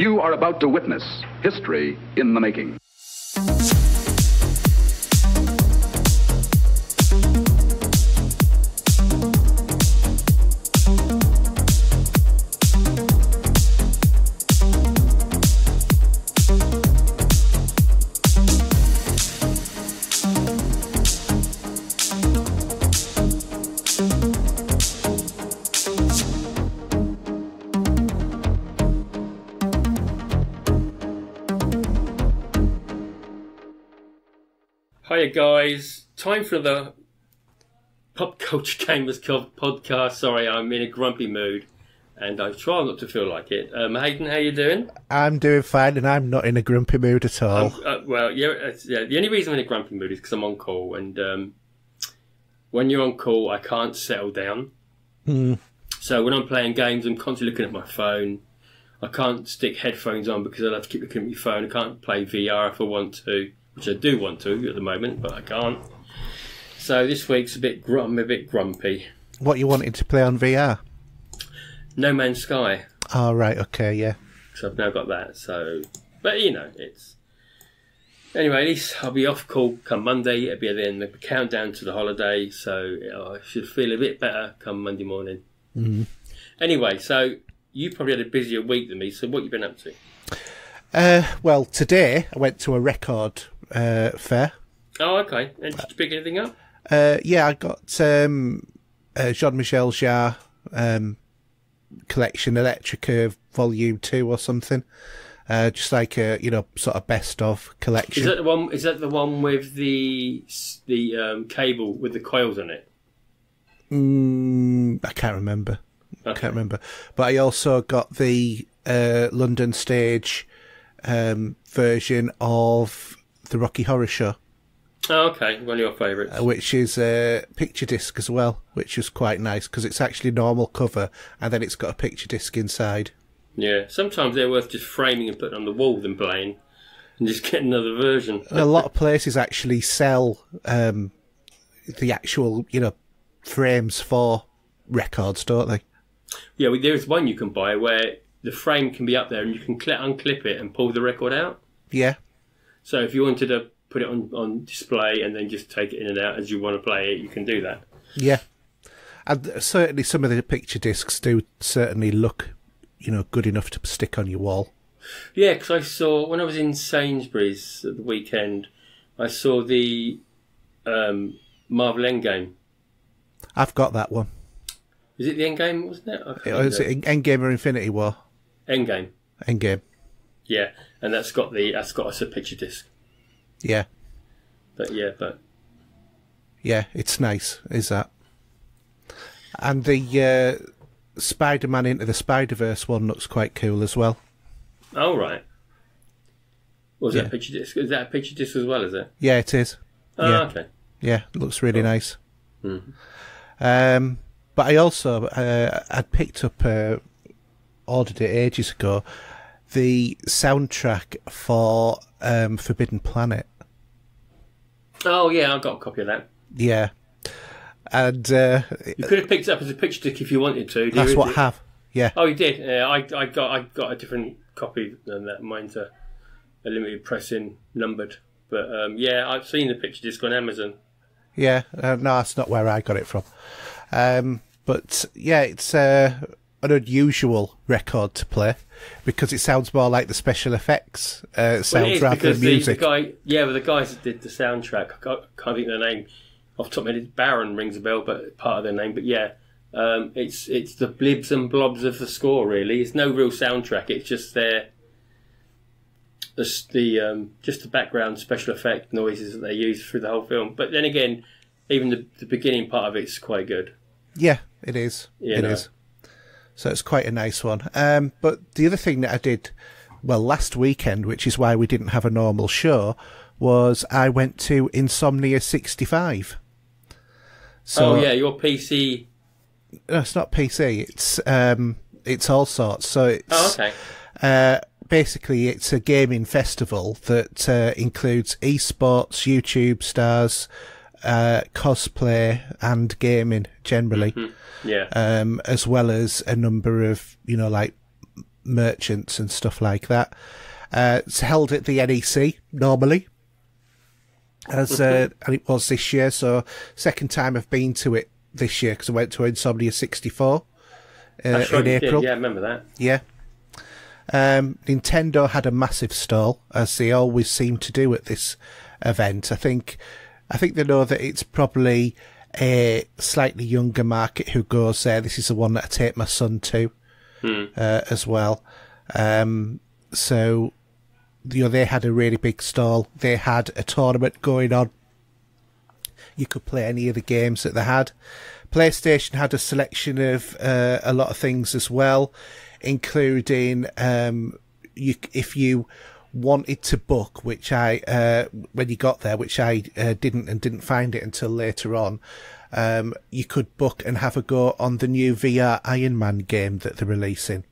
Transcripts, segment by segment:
You are about to witness history in the making. Hiya guys, time for the Pop Culture Gamers podcast. Sorry, I'm in a grumpy mood and I try not to feel like it. Hayden, how you doing? I'm doing fine and I'm not in a grumpy mood at all. The only reason I'm in a grumpy mood is because I'm on call, and when you're on call I can't settle down. So when I'm playing games I'm constantly looking at my phone. I can't stick headphones on because I'll have to keep looking at my phone. I can't play VR if I want to, which I do want to at the moment, but I can't. So this week's I'm a bit grumpy. What you wanted to play on VR? No Man's Sky. Oh, right, okay, yeah. So I've now got that. So, but you know, it's anyway. At least I'll be off call come Monday. It'll be then the countdown to the holiday, so I should feel a bit better come Monday morning. Mm-hmm. Anyway, so you probably had a busier week than me. So what have you been up to? Well, today I went to a record fair. Oh, okay. And did you pick anything up? Yeah, I got Jean-Michel Jarre collection, Electrica Volume 2 or something. Just like a, sort of best of collection. Is that the one with the cable with the coils on it? I can't remember. Okay. I can't remember. But I also got the London Stage version of the Rocky Horror Show. Oh, okay. One of your favourites. Which is a picture disc as well, which is quite nice because it's actually a normal cover and then it's got a picture disc inside. Yeah, sometimes they're worth just framing and putting on the wall than playing and just get another version. A lot of places actually sell the actual, frames for records, don't they? Yeah, there's one you can buy where the frame can be up there and you can unclip it and pull the record out. Yeah. So if you wanted to put it on display and then just take it in and out as you want to play it, you can do that. Yeah. And certainly some of the picture discs do certainly look, good enough to stick on your wall. Yeah, because I saw, when I was in Sainsbury's at the weekend, I saw the Marvel Endgame. I've got that one. Is it the Endgame, wasn't it? Is it Endgame or Infinity War? Endgame. Endgame. Yeah, and that's got us a picture disc. Yeah. But yeah, it's nice, is that? And the Spider-Man Into the Spider-Verse one looks quite cool as well. Oh, right. Was that a picture disc? Is that a picture disc as well, is it? Yeah, it is. Oh, yeah. Okay. Yeah, it looks really nice. Mm-hmm. But I also, I'd picked up, ordered it ages ago, the soundtrack for Forbidden Planet. Oh, yeah, I've got a copy of that. Yeah. And you could have picked it up as a picture disc if you wanted to. That's what I have. Yeah. Oh, you did. Yeah, I got a different copy than that. Mine's a limited pressing, numbered. But yeah, I've seen the picture disc on Amazon. Yeah. No, that's not where I got it from. But yeah, it's an unusual record to play because it sounds more like the special effects sound rather than music. The guys that did the soundtrack, I can't think of their name off the top of my head. Baron rings a bell, but part of their name. But yeah, it's the blibs and blobs of the score. Really, it's no real soundtrack. It's just just the background special effect noises that they use through the whole film. But then again, even the beginning part of it's quite good. Yeah, it is. It is. So it's quite a nice one. But the other thing that I did, last weekend, which is why we didn't have a normal show, was I went to Insomnia 65. So, your PC. No, it's not PC. It's all sorts. So it's. Okay. Basically, it's a gaming festival that includes esports, YouTube stars, cosplay, and gaming generally. Mm-hmm. Yeah. As well as a number of, merchants and stuff like that. It's held at the NEC normally, and it was this year. So second time I've been to it this year because I went to Insomnia 64 in April. Yeah, I remember that. Yeah. Nintendo had a massive stall, as they always seem to do at this event. I think they know that it's probably a slightly younger market who goes there. This is the one that I take my son to as well. So, they had a really big stall. They had a tournament going on. You could play any of the games that they had. PlayStation had a selection of a lot of things as well, including if you wanted to book, which I when you got there, which I didn't find it until later on. You could book and have a go on the new VR Iron Man game that they're releasing.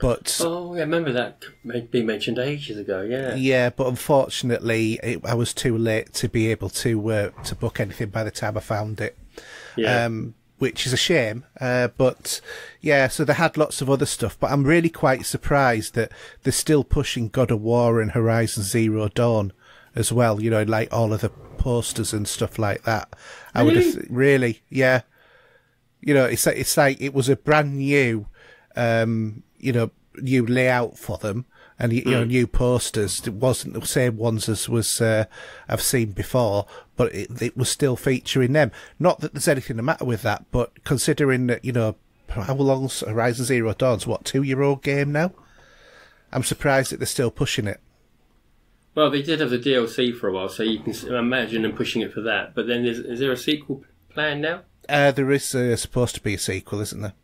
But I remember that being mentioned ages ago. Yeah, but unfortunately, I was too late to be able to book anything by the time I found it. Yeah. Which is a shame. But yeah, so they had lots of other stuff. But I'm really quite surprised that they're still pushing God of War and Horizon Zero Dawn as well. Like all of the posters and stuff like that. I would have really, yeah. It's like it was a brand new, new layout for them. And, new posters. It wasn't the same ones as was I've seen before, but it was still featuring them. Not that there's anything the matter with that, but considering that, how long's Horizon Zero Dawn's, 2-year-old game now? I'm surprised that they're still pushing it. Well, they did have the DLC for a while, so you can imagine them pushing it for that. But then is there a sequel planned now? There is supposed to be a sequel, isn't there?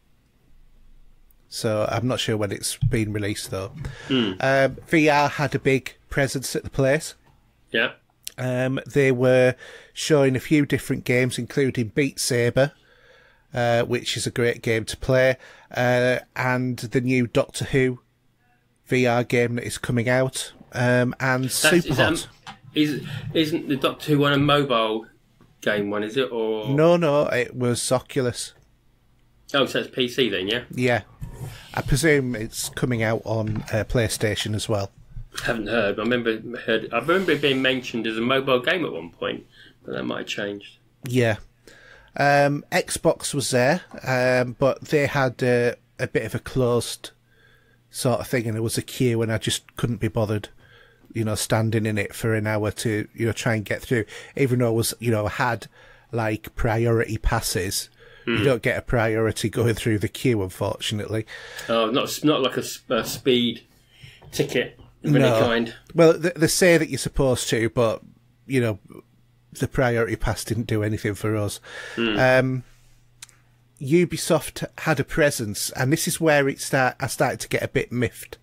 So I'm not sure when it's been released, though. VR had a big presence at the place. Yeah. They were showing a few different games, including Beat Saber, which is a great game to play, and the new Doctor Who VR game that is coming out, and Superhot. Isn't the Doctor Who one a mobile game one, is it? Or No, it was Oculus. Oh, so it's PC then, yeah? Yeah. I presume it's coming out on PlayStation as well. I haven't heard. I remember it being mentioned as a mobile game at one point, but that might have changed. Yeah. Xbox was there, but they had a bit of a closed sort of thing, and there was a queue, and I just couldn't be bothered, standing in it for an hour to, try and get through. Even though I had like priority passes. You don't get a priority going through the queue, unfortunately. Oh, not like a speed ticket of any kind. Well, they say that you're supposed to, but the priority pass didn't do anything for us. Ubisoft had a presence, and this is where I started to get a bit miffed,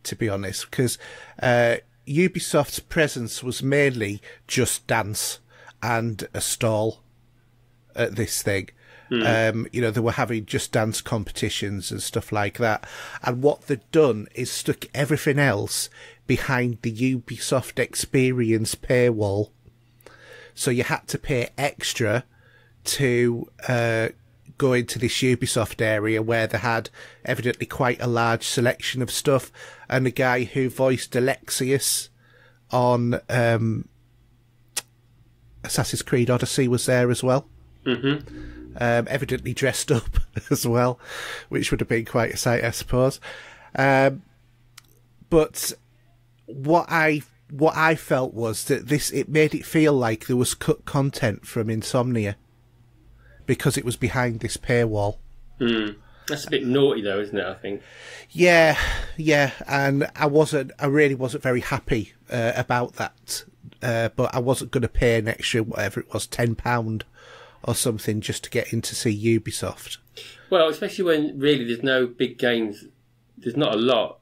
to be honest, because Ubisoft's presence was mainly Just Dance and a stall at this thing. They were having Just Dance competitions and stuff like that. And what they'd done is stuck everything else behind the Ubisoft Experience paywall. So you had to pay extra to go into this Ubisoft area where they had evidently quite a large selection of stuff. And the guy who voiced Alexius on Assassin's Creed Odyssey was there as well. Evidently dressed up as well, which would have been quite a sight, I suppose. But what I felt was that it made it feel like there was cut content from Insomnia because it was behind this paywall. That's a bit naughty, though, isn't it? I think. Yeah, and I really wasn't very happy about that. But I wasn't going to pay an extra, whatever it was, £10 or something just to get in to see Ubisoft. Well, especially when really there's no big games, there's not a lot.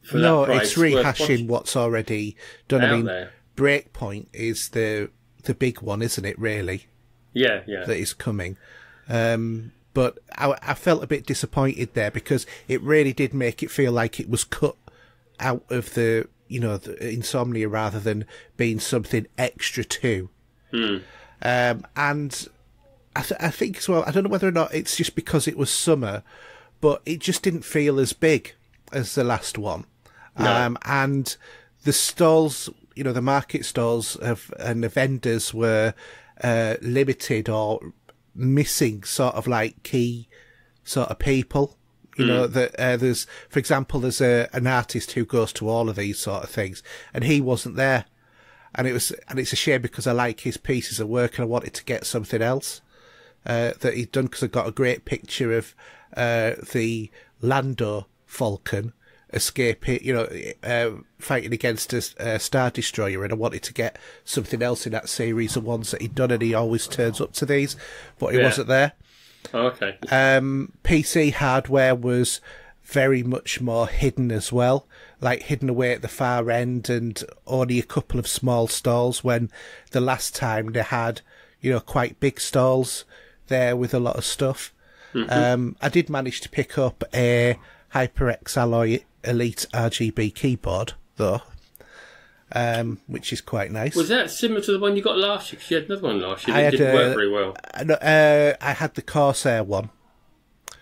For no, that price, it's rehashing what's already done. I mean, there. Breakpoint is the big one, isn't it? Really? Yeah. That is coming. But I felt a bit disappointed there because it really did make it feel like it was cut out of the Insomnia rather than being something extra too. And I think as well, I don't know whether or not it's just because it was summer, but it just didn't feel as big as the last one. No. And the stalls, the market stalls and the vendors were limited or missing sort of like key sort of people. That there's, for example, there's an artist who goes to all of these sort of things, and he wasn't there. And it's a shame because I like his pieces of work and I wanted to get something else that he'd done, because I got a great picture of the Lando Falcon escaping, fighting against a Star Destroyer, and I wanted to get something else in that series of ones that he'd done, and he always turns up to these, but he wasn't there. Oh, okay. PC hardware was very much more hidden as well, like hidden away at the far end and only a couple of small stalls, when the last time they had, quite big stalls there with a lot of stuff. Mm-hmm. I did manage to pick up a HyperX Alloy Elite RGB keyboard, though, which is quite nice. Was that similar to the one you got last year? Because you had another one last year that didn't work very well. I had the Corsair one.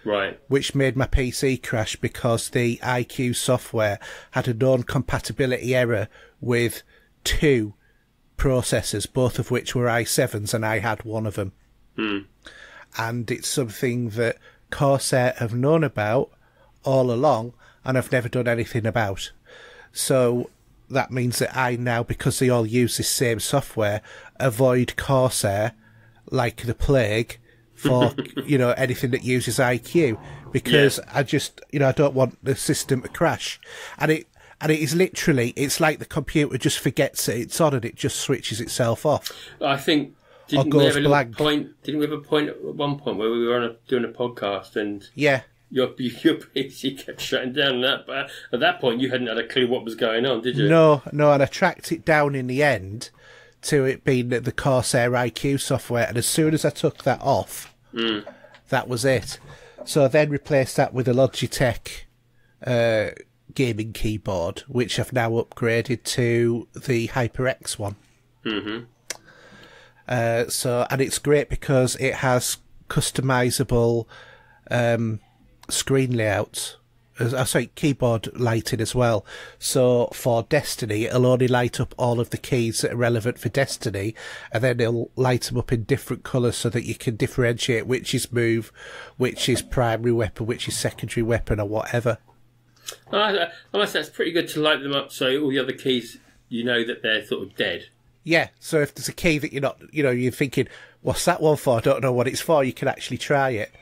Right. Which made my PC crash because the iCUE software had a known compatibility error with 2 processors, both of which were i7s, and I had one of them. And it's something that Corsair have known about all along and have never done anything about. So that means that I now, because they all use this same software, avoid Corsair like the plague for anything that uses iCUE, because I just I don't want the system to crash. And it is literally, it's like the computer just forgets that it's on and it just switches itself off. I think didn't we have a point at one point where we were doing a podcast and your PC kept shutting down, but at that point you hadn't had a clue what was going on, did you? No, and I tracked it down in the end to it being the Corsair iCUE software, and as soon as I took that off, that was it. So I then replaced that with a Logitech gaming keyboard, which I've now upgraded to the HyperX one. Mm-hmm. And it's great because it has customizable screen layouts. Keyboard lighting as well. So for Destiny, it'll only light up all of the keys that are relevant for Destiny, and then it'll light them up in different colours so that you can differentiate which is move, which is primary weapon, which is secondary weapon, or whatever. I must say, it's pretty good to light them up so all the other keys, that they're sort of dead. Yeah, so if there's a key that you're not, you're thinking, what's that one for? I don't know what it's for, you can actually try it.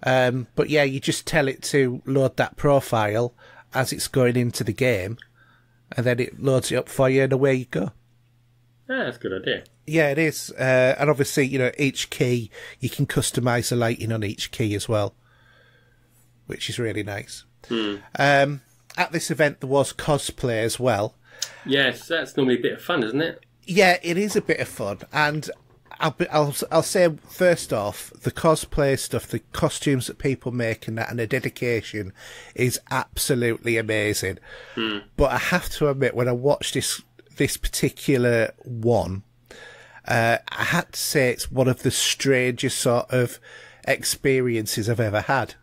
But yeah, you just tell it to load that profile as it's going into the game, and then it loads it up for you, and away you go. Yeah, that's a good idea. Yeah, it is. And obviously, each key, you can customise the lighting on each key as well, which is really nice. At this event, there was cosplay as well. Yes, that's normally a bit of fun, isn't it? Yeah, it is a bit of fun, and I'll say first off, the cosplay stuff, the costumes that people make and that, and the dedication is absolutely amazing. But I have to admit, when I watched this particular one, I had to say it's one of the strangest sort of experiences I've ever had.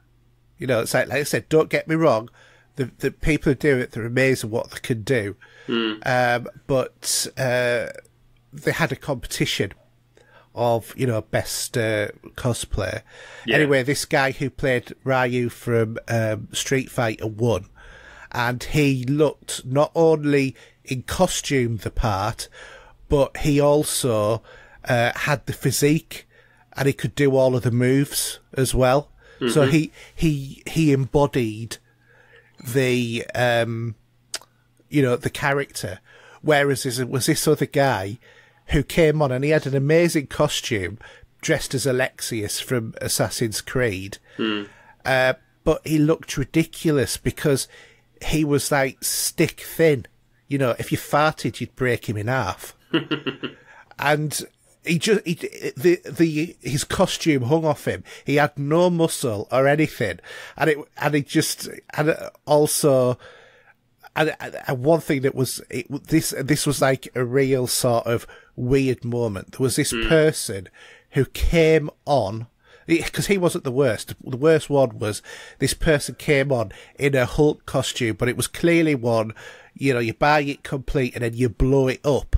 It's like I said, don't get me wrong, the people who do it, they're amazing what they can do. But they had a competition of, best cosplay. Yeah. Anyway, this guy who played Ryu from Street Fighter 1, and he looked not only in costume the part, but he also had the physique, and he could do all of the moves as well. Mm-hmm. So he embodied the the character, whereas this other guy who came on and he had an amazing costume dressed as Alexius from Assassin's Creed, but he looked ridiculous because he was like stick thin. If you farted, you'd break him in half. And his costume hung off him. He had no muscle or anything, and one thing that was this was like a real sort of weird moment. There was this person who came on because he wasn't the worst. The worst one was this person came on in a Hulk costume, but it was clearly one, you know, you buy it complete and then you blow it up,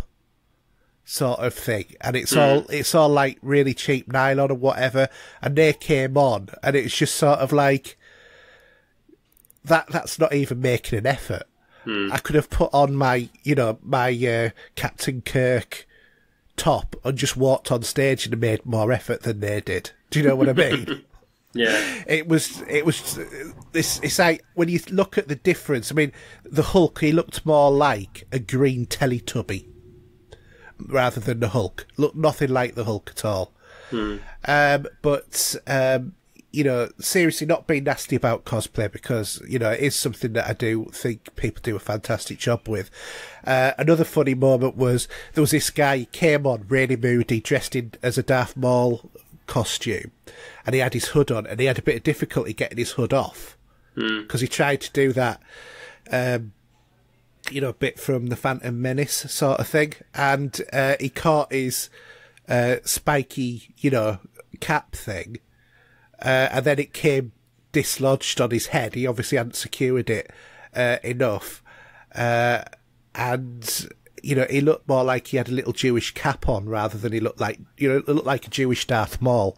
sort of thing. And it's all like really cheap nylon or whatever. And they came on, and it's just sort of like that's not even making an effort. I could have put on my Captain Kirk top and just walked on stage and made more effort than they did. Do you know what I mean? Yeah. It was this. It's like when you look at the difference. I mean, the Hulk, he looked more like a green Teletubby rather than the Hulk. Looked nothing like the Hulk at all. But you know, seriously, not being nasty about cosplay, because, you know, it is something that I do think people do a fantastic job with. Another funny moment was there was this guy, he came on really moody, dressed in as a Darth Maul costume, and he had his hood on, and he had a bit of difficulty getting his hood off because he tried to do that, you know, bit from the Phantom Menace sort of thing, and he caught his spiky, you know, cap thing. And then it came dislodged on his head. He obviously hadn't secured it enough. And, you know, he looked more like he had a little Jewish cap on rather than he looked like, you know, it looked like a Jewish Darth Maul.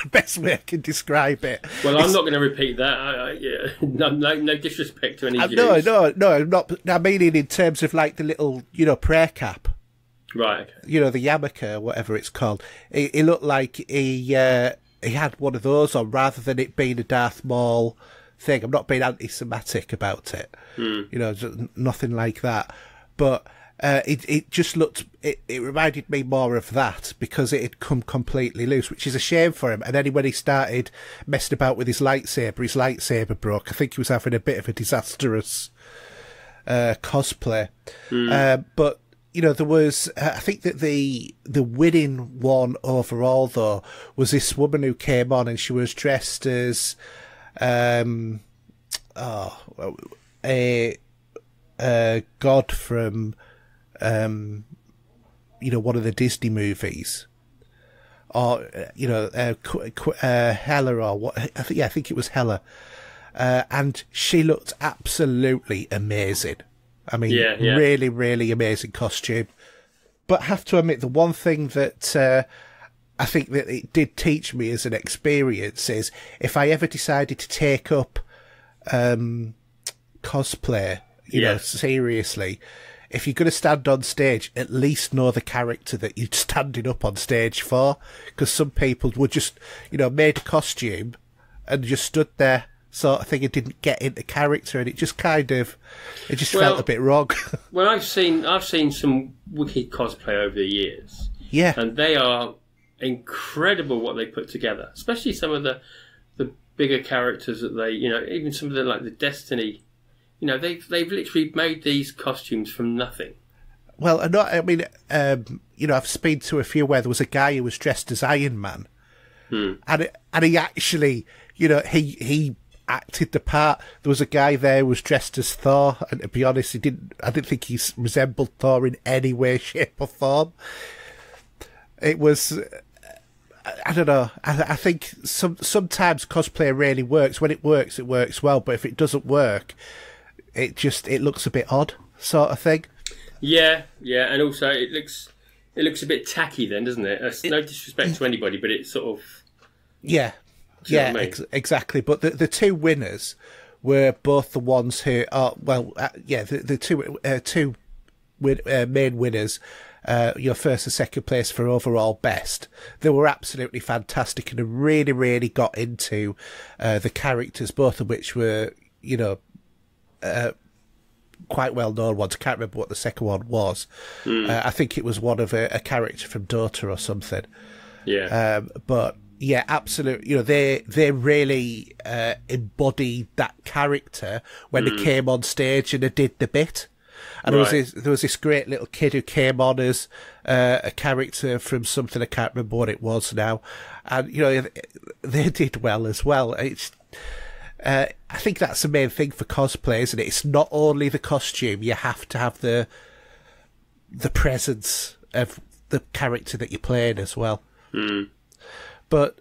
Best way I can describe it. Well, I'm not going to repeat that. No disrespect to any Jews. No, I'm not. I mean, in terms of like the little, you know, prayer cap. Right. Okay. You know, the yarmulke, whatever it's called. It looked like he had one of those on rather than it being a Darth Maul thing. I'm not being anti-Semitic about it. You know, nothing like that. But it just looked, it reminded me more of that because it had come completely loose, which is a shame for him. And then when he started messing about with his lightsaber broke. I think he was having a bit of a disastrous cosplay. But, you know, there was, I think that the winning one overall, though, was this woman who came on and she was dressed as, a god from, you know, one of the Disney movies. Or, you know, Hela or what, I think it was Hela. And she looked absolutely amazing. I mean, really, really amazing costume. But I have to admit, the one thing that I think that it did teach me as an experience is if I ever decided to take up cosplay, you know, seriously, if you're going to stand on stage, at least know the character that you're standing up on stage for. Because some people would just, you know, made a costume and just stood there, sort of thing, and didn't get into character, and it just kind of, it just felt a bit wrong. Well, I've seen some wicked cosplay over the years. Yeah. And they are incredible what they put together, especially some of the bigger characters that they, you know, even some of the, like the Destiny, you know, they've literally made these costumes from nothing. Well, I mean, you know, I've been to a few where there was a guy who was dressed as Iron Man, and he actually, you know, he acted the part. There was a guy there who was dressed as Thor, and to be honest, I didn't think he resembled Thor in any way, shape or form. It was, I don't know, I think sometimes cosplay really works. When it works well, but if it doesn't work, it looks a bit odd, sort of thing. Yeah, and also it looks a bit tacky then, doesn't it? It's no disrespect to anybody, but it's sort of... Yeah. Yeah, exactly. But the two winners were both the ones who are, the two main winners, your first and second place for overall best. They were absolutely fantastic and really, really got into the characters, both of which were, you know, quite well known ones. I can't remember what the second one was. I think it was one of a character from Dota or something. Yeah. But yeah, absolutely. You know, they really embodied that character when they came on stage and they did the bit. And there was this great little kid who came on as a character from something, I can't remember what it was now. And, you know, they did well as well. I think that's the main thing for cosplay, isn't it? It's not only the costume, you have to have the presence of the character that you're playing as well. But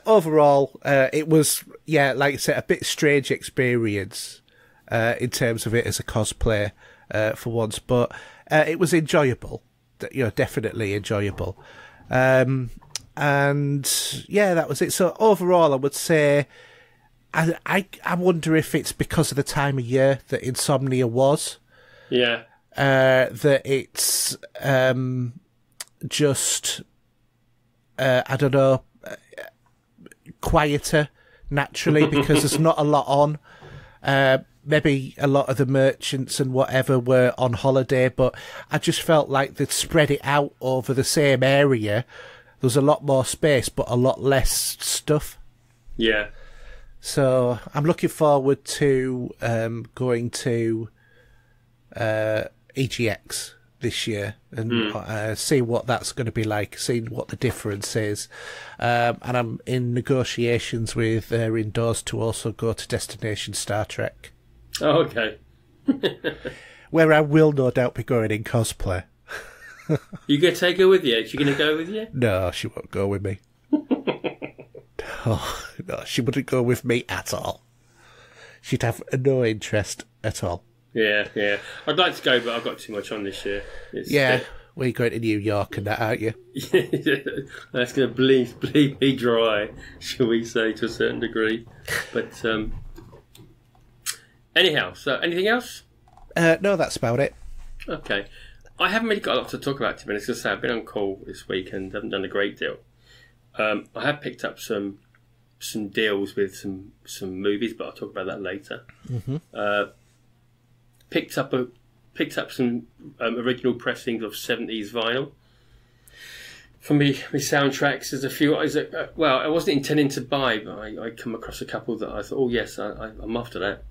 overall, it was, like I said, a bit strange experience in terms of it as a cosplay for once. But it was enjoyable, definitely enjoyable. And that was it. So overall, I would say, I wonder if it's because of the time of year that Insomnia was. Yeah. That it's just, I don't know, quieter naturally because there's not a lot on. Maybe a lot of the merchants and whatever were on holiday, but I just felt like they'd spread it out over the same area. There was a lot more space, but a lot less stuff. Yeah. So I'm looking forward to going to EGX this year and see what that's going to be like, seeing what the difference is. And I'm in negotiations with Indoors to also go to Destination Star Trek. Oh, okay. Where I will no doubt be going in cosplay. You going to take her with you? Is she going to go with you? No, she won't go with me. Oh, no, she wouldn't go with me at all. She'd have no interest at all. Yeah. I'd like to go, but I've got too much on this year. We're going to New York and that, aren't you? That's going to bleed me dry, shall we say, to a certain degree. But anyhow, so anything else? No, that's about it. Okay. I haven't really got a lot to talk about, to be honest. As I say, I've been on call this week and haven't done a great deal. I have picked up some deals with some movies, but I'll talk about that later. Mm-hmm. Picked up some original pressings of 70s vinyl. For me soundtracks, there's a few. I wasn't intending to buy, but I come across a couple that I thought, oh yes, I'm after that.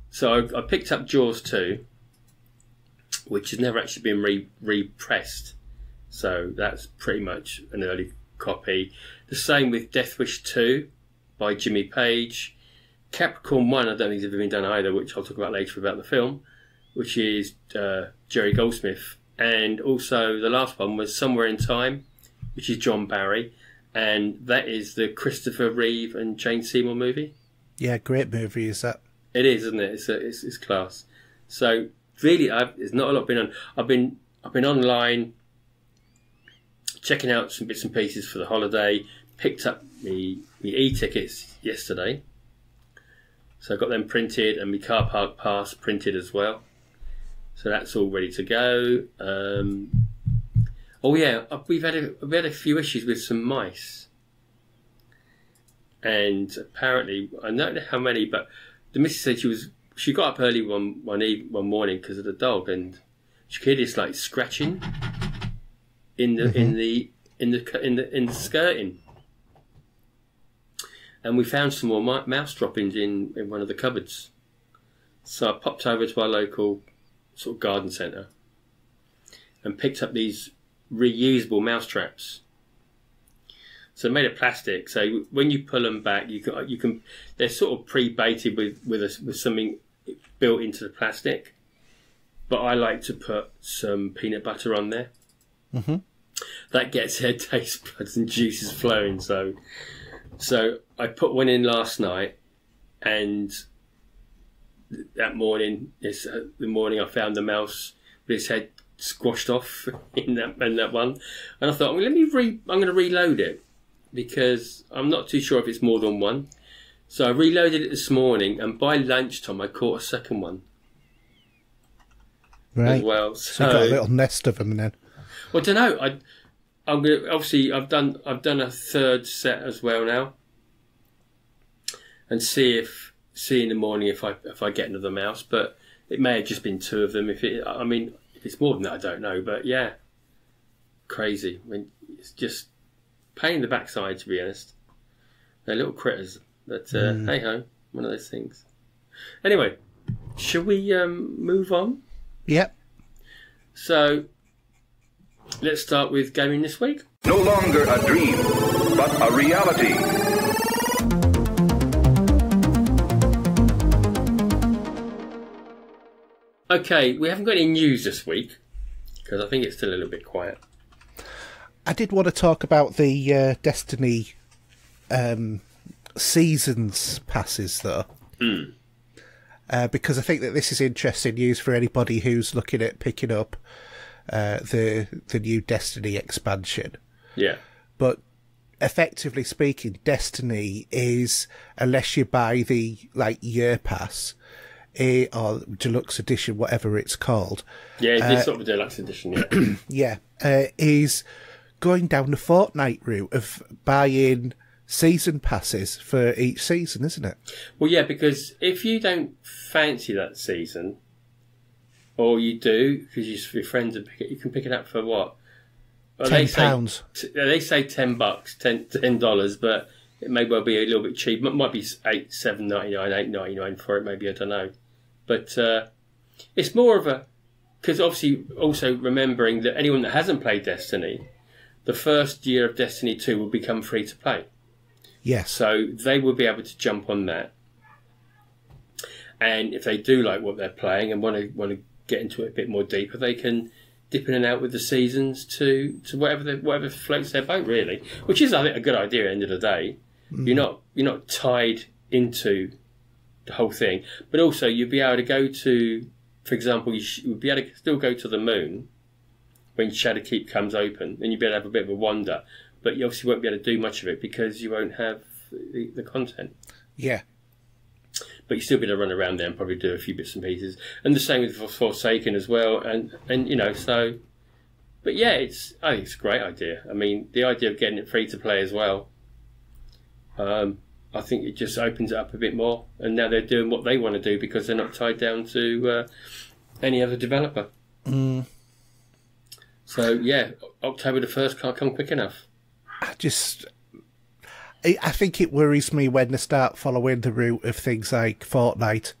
So I picked up Jaws 2, which has never actually been repressed. So that's pretty much an early copy. The same with Death Wish 2 by Jimmy Page. Capricorn 1, I don't think it's ever been done either, which I'll talk about later about the film, which is Jerry Goldsmith. And also the last one was Somewhere in Time, which is John Barry, and that is the Christopher Reeve and Jane Seymour movie. Yeah, great movie is that. It is, isn't it? It's class. So really, there's not a lot been on. I've been online checking out some bits and pieces for the holiday. Picked up the e-tickets yesterday, so I got them printed and my car park pass printed as well. So that's all ready to go. We've had a few issues with some mice, and apparently I don't know how many, but the missus said she got up early one morning because of the dog, and she could hear this like scratching in the skirting, and we found some more mouse droppings in one of the cupboards. So I popped over to our local sort of garden centre and picked up these reusable mouse traps. So made of plastic. So when you pull them back, you can. They're sort of pre-baited with something built into the plastic. But I like to put some peanut butter on there. Mm-hmm. That gets their taste buds and juices flowing. So I put one in last night, and that morning, the morning I found the mouse with its head squashed off in that one, and I thought, well, I'm going to reload it because I'm not too sure if it's more than one. So I reloaded it this morning, and by lunchtime I caught a second one. Right. As well. So you got a little nest of them then. Well, I don't know. I'm gonna, obviously I've done a third set as well now, and see in the morning if I get another mouse. But it may have just been two of them. If it's more than that, I don't know. But yeah, crazy. I mean, it's just pain in the backside, to be honest. They're little critters, but hey ho, one of those things. Anyway, shall we move on? Yep. So let's start with gaming this week. No longer a dream, but a reality. Okay, we haven't got any news this week because I think it's still a little bit quiet. I did want to talk about the Destiny seasons passes, though. Because I think that this is interesting news for anybody who's looking at picking up the new Destiny expansion. Yeah. But effectively speaking, Destiny is, unless you buy the year pass or deluxe edition, whatever it's called. Yeah, this sort of deluxe edition. Yeah. Is going down the Fortnite route of buying season passes for each season, isn't it? Well, yeah, because if you don't fancy that season, or you do because your friends you can pick it up for what? Well, £10. They say $10, $10, but it may well be a little bit cheap. It might be $7.99, $8.99 for it. Maybe, I don't know. But it's more of a, because obviously also remembering that anyone that hasn't played Destiny, the first year of Destiny 2 will become free to play. Yes. So they will be able to jump on that. And if they do like what they're playing and want to get into it a bit more deeper, they can dip in and out with the seasons to whatever floats their boat, really. Which is, I think, a good idea at the end of the day. You're not tied into the whole thing. But also you'll be able to go to, for example, you'll be able to still go to the moon when Shadowkeep comes open, and you'll be able to have a bit of a wander. But you obviously won't be able to do much of it because you won't have the content. Yeah. But you still be able to run around there and probably do a few bits and pieces. And the same with Forsaken as well. And so... But yeah, I think it's a great idea. I mean, the idea of getting it free to play as well, I think it just opens it up a bit more. And now they're doing what they want to do because they're not tied down to any other developer. So yeah, October the 1st can't come quick enough. I think it worries me when they start following the route of things like Fortnite,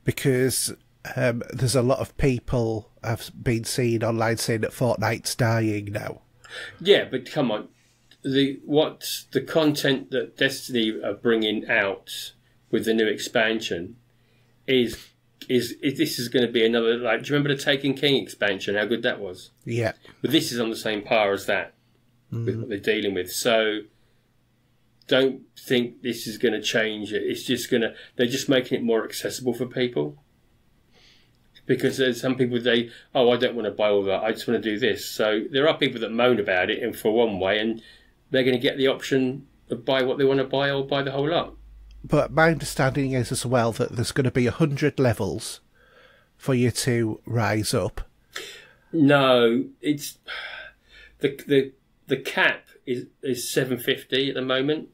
because there's a lot of people I've been seeing online saying that Fortnite's dying now. Yeah, but come on, the content that Destiny are bringing out with the new expansion is this is going to be another, like, do you remember the Taken King expansion? How good that was? Yeah. But this is on the same par as that with what they're dealing with. So don't think this is going to change it. It's just they're just making it more accessible for people. Because there's some people I don't want to buy all that. I just want to do this. So there are people that moan about it, and for one way, and they're going to get the option of buy what they want to buy or buy the whole lot. But my understanding is as well that there's going to be 100 levels for you to rise up. No, it's the cap is 750 at the moment.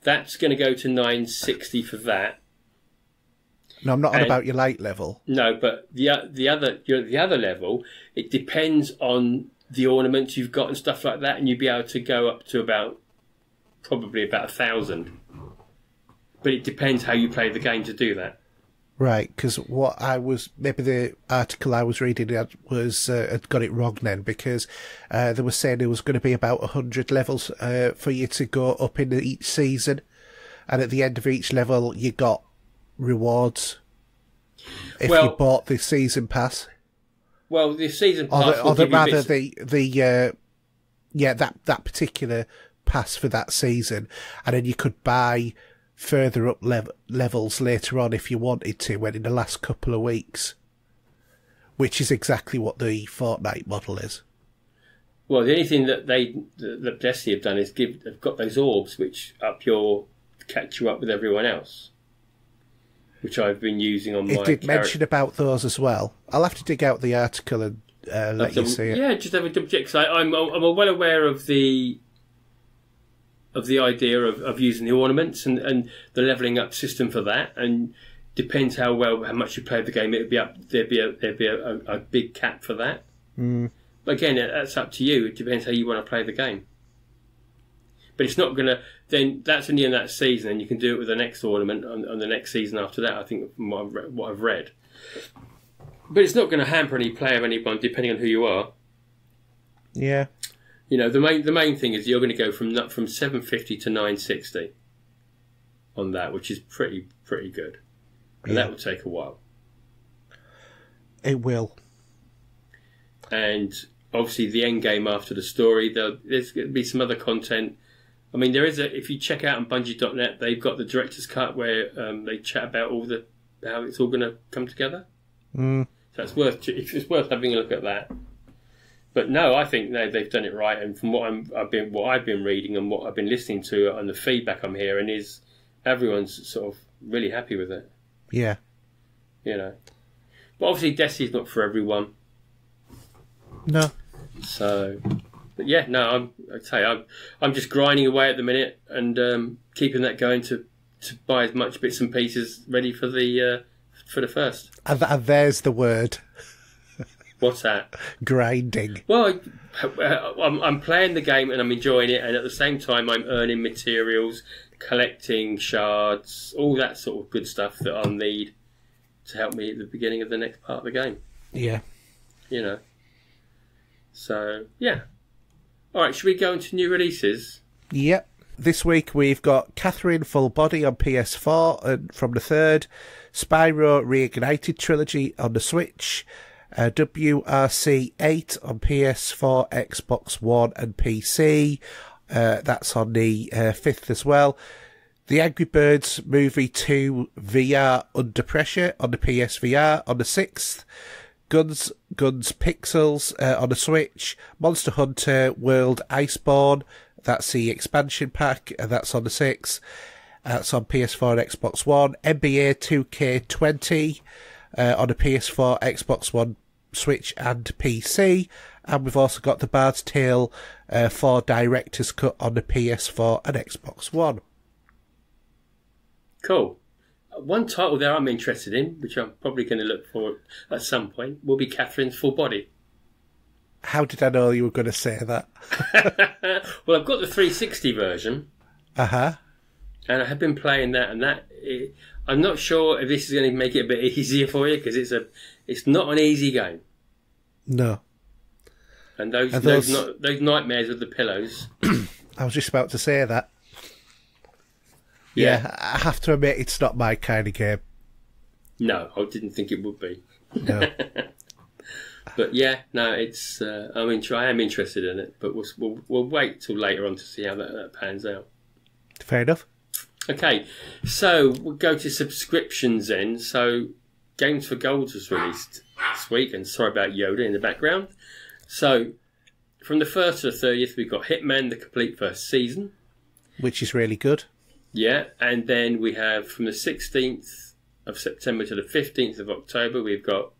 That's going to go to 960 for that. No, I'm not on about your light level. No, but the other level, it depends on the ornaments you've got and stuff like that, and you'd be able to go up to probably about 1,000. But it depends how you play the game to do that. Right, because maybe the article I was reading had got it wrong then, because they were saying there was going to be about 100 levels for you to go up in each season, and at the end of each level you got rewards if you bought the season pass. Well, the season pass that particular pass for that season, and then you could buy further up levels later on if you wanted to, when in the last couple of weeks, which is exactly what the Fortnite model is. Well, the only thing that Destiny have done is they've got those orbs which catch you up with everyone else, which I've been using on my character. It did mention about those as well. I'll have to dig out the article and let you see it. Yeah, just have a double check. I'm well aware of the idea of using the ornaments and the levelling up system for that, and depends how much you play the game. There'd be a big cap for that. But again, that's up to you. It depends how you want to play the game. But it's not going to... Then that's only in that season, and you can do it with the next ornament on the next season after that, I think, from what I've read. But it's not going to hamper any play of anyone, depending on who you are. Yeah. You know, the main thing is you're going to go from 750 to 960 on that, which is pretty good. And that will take a while. It will. And obviously the end game after the story. There's going to be some other content. I mean, there is if you check out on Bungie.net, they've got the director's cut where they chat about how it's all going to come together. Mm. So it's worth having a look at that. But no, I think they've done it right. And from what I've been reading and what I've been listening to and the feedback I'm hearing is everyone's sort of really happy with it. Yeah. You know. But obviously Destiny's not for everyone. No. So, but yeah, no, I'm just grinding away at the minute and keeping that going to buy as much bits and pieces ready for the first. And there's the word. What's that? Grinding. Well, I'm playing the game and I'm enjoying it, and at the same time I'm earning materials, collecting shards, all that sort of good stuff that I'll need to help me at the beginning of the next part of the game. Yeah. You know. So, yeah. All right, should we go into new releases? Yep. This week we've got Catherine Full Body on PS4 from the 3rd, Spyro Reignited Trilogy on the Switch, WRC 8 on PS4, Xbox One and PC. That's on the 5th as well. The Angry Birds Movie 2 VR Under Pressure on the PSVR on the 6th. Guns Pixels on the Switch. Monster Hunter World Iceborne. That's the expansion pack, and that's on the 6th. That's on PS4 and Xbox One. NBA 2K20 on the PS4, Xbox One, Switch and PC. And we've also got the Bard's Tale 4 Director's Cut on the PS4 and Xbox One. Cool. One title there I'm interested in, which I'm probably going to look for at some point, will be Catherine's Full Body. How did I know you were going to say that? Well, I've got the 360 version. Uh-huh. And I have been playing that, and I'm not sure if this is going to make it a bit easier for you, because it's not an easy game. No. And those nightmares with the pillows. I was just about to say that. Yeah, I have to admit it's not my kind of game. No, I didn't think it would be. No. But yeah, no, it's. I am interested in it, but we'll wait till later on to see how that pans out. Fair enough. Okay, so we'll go to subscriptions then. So, Games for Gold was released this week, and sorry about Yoda in the background. So, from the 1st to the 30th, we've got Hitman: The Complete First Season, which is really good. Yeah, and then we have from the 16th of September to the 15th of October, we've got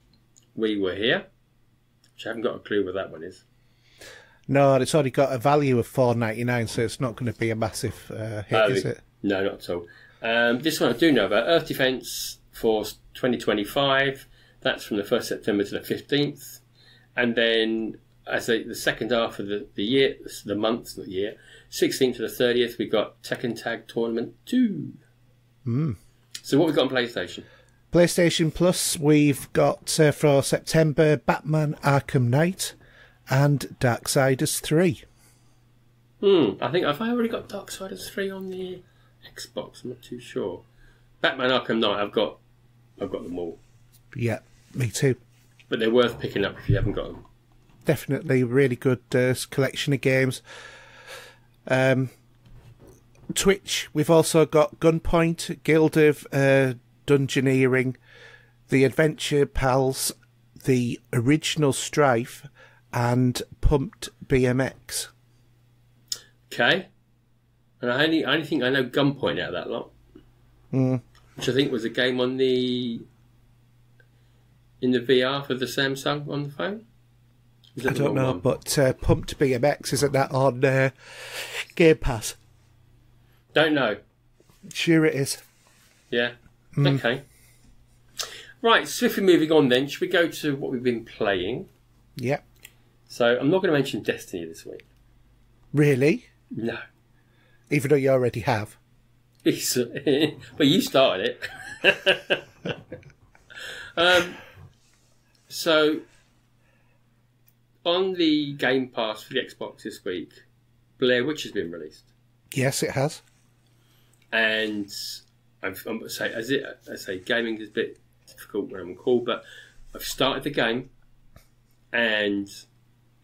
We Were Here, which I haven't got a clue what that one is. No, it's already got a value of $4.99, so it's not going to be a massive hit, is it? No, not at all. This one I do know about, Earth Defense Force 2025. That's from the 1st September to the 15th. And then, as the second half of the year, the month, not year, 16th to the 30th, we've got Tekken Tag Tournament 2. Mm. So what we've got on PlayStation? PlayStation Plus, we've got for September Batman Arkham Knight and Darksiders 3. I think, have I already got Darksiders 3 on the Xbox? I'm not too sure. Batman Arkham Knight, I've got them all. Yeah, me too. But they're worth picking up if you haven't got them. Definitely really good collection of games. Twitch, we've also got Gunpoint, Guild of Dungeoneering, The Adventure Pals, The Original Strife, and Pumped BMX. Okay. And I only think I know Gunpoint out of that lot. Which I think was a game in the VR for the Samsung on the phone. I don't know, but Pumped BMX, isn't that on Game Pass? Don't know. Sure it is. Yeah. Okay. Right, swiftly moving on then. Should we go to what we've been playing? Yeah. So, I'm not going to mention Destiny this week. Really? No. Even though you already have? But you started it. So, on the Game Pass for the Xbox this week, Blair Witch has been released. Yes, it has. And I say gaming is a bit difficult when I'm on call, but I've started the game and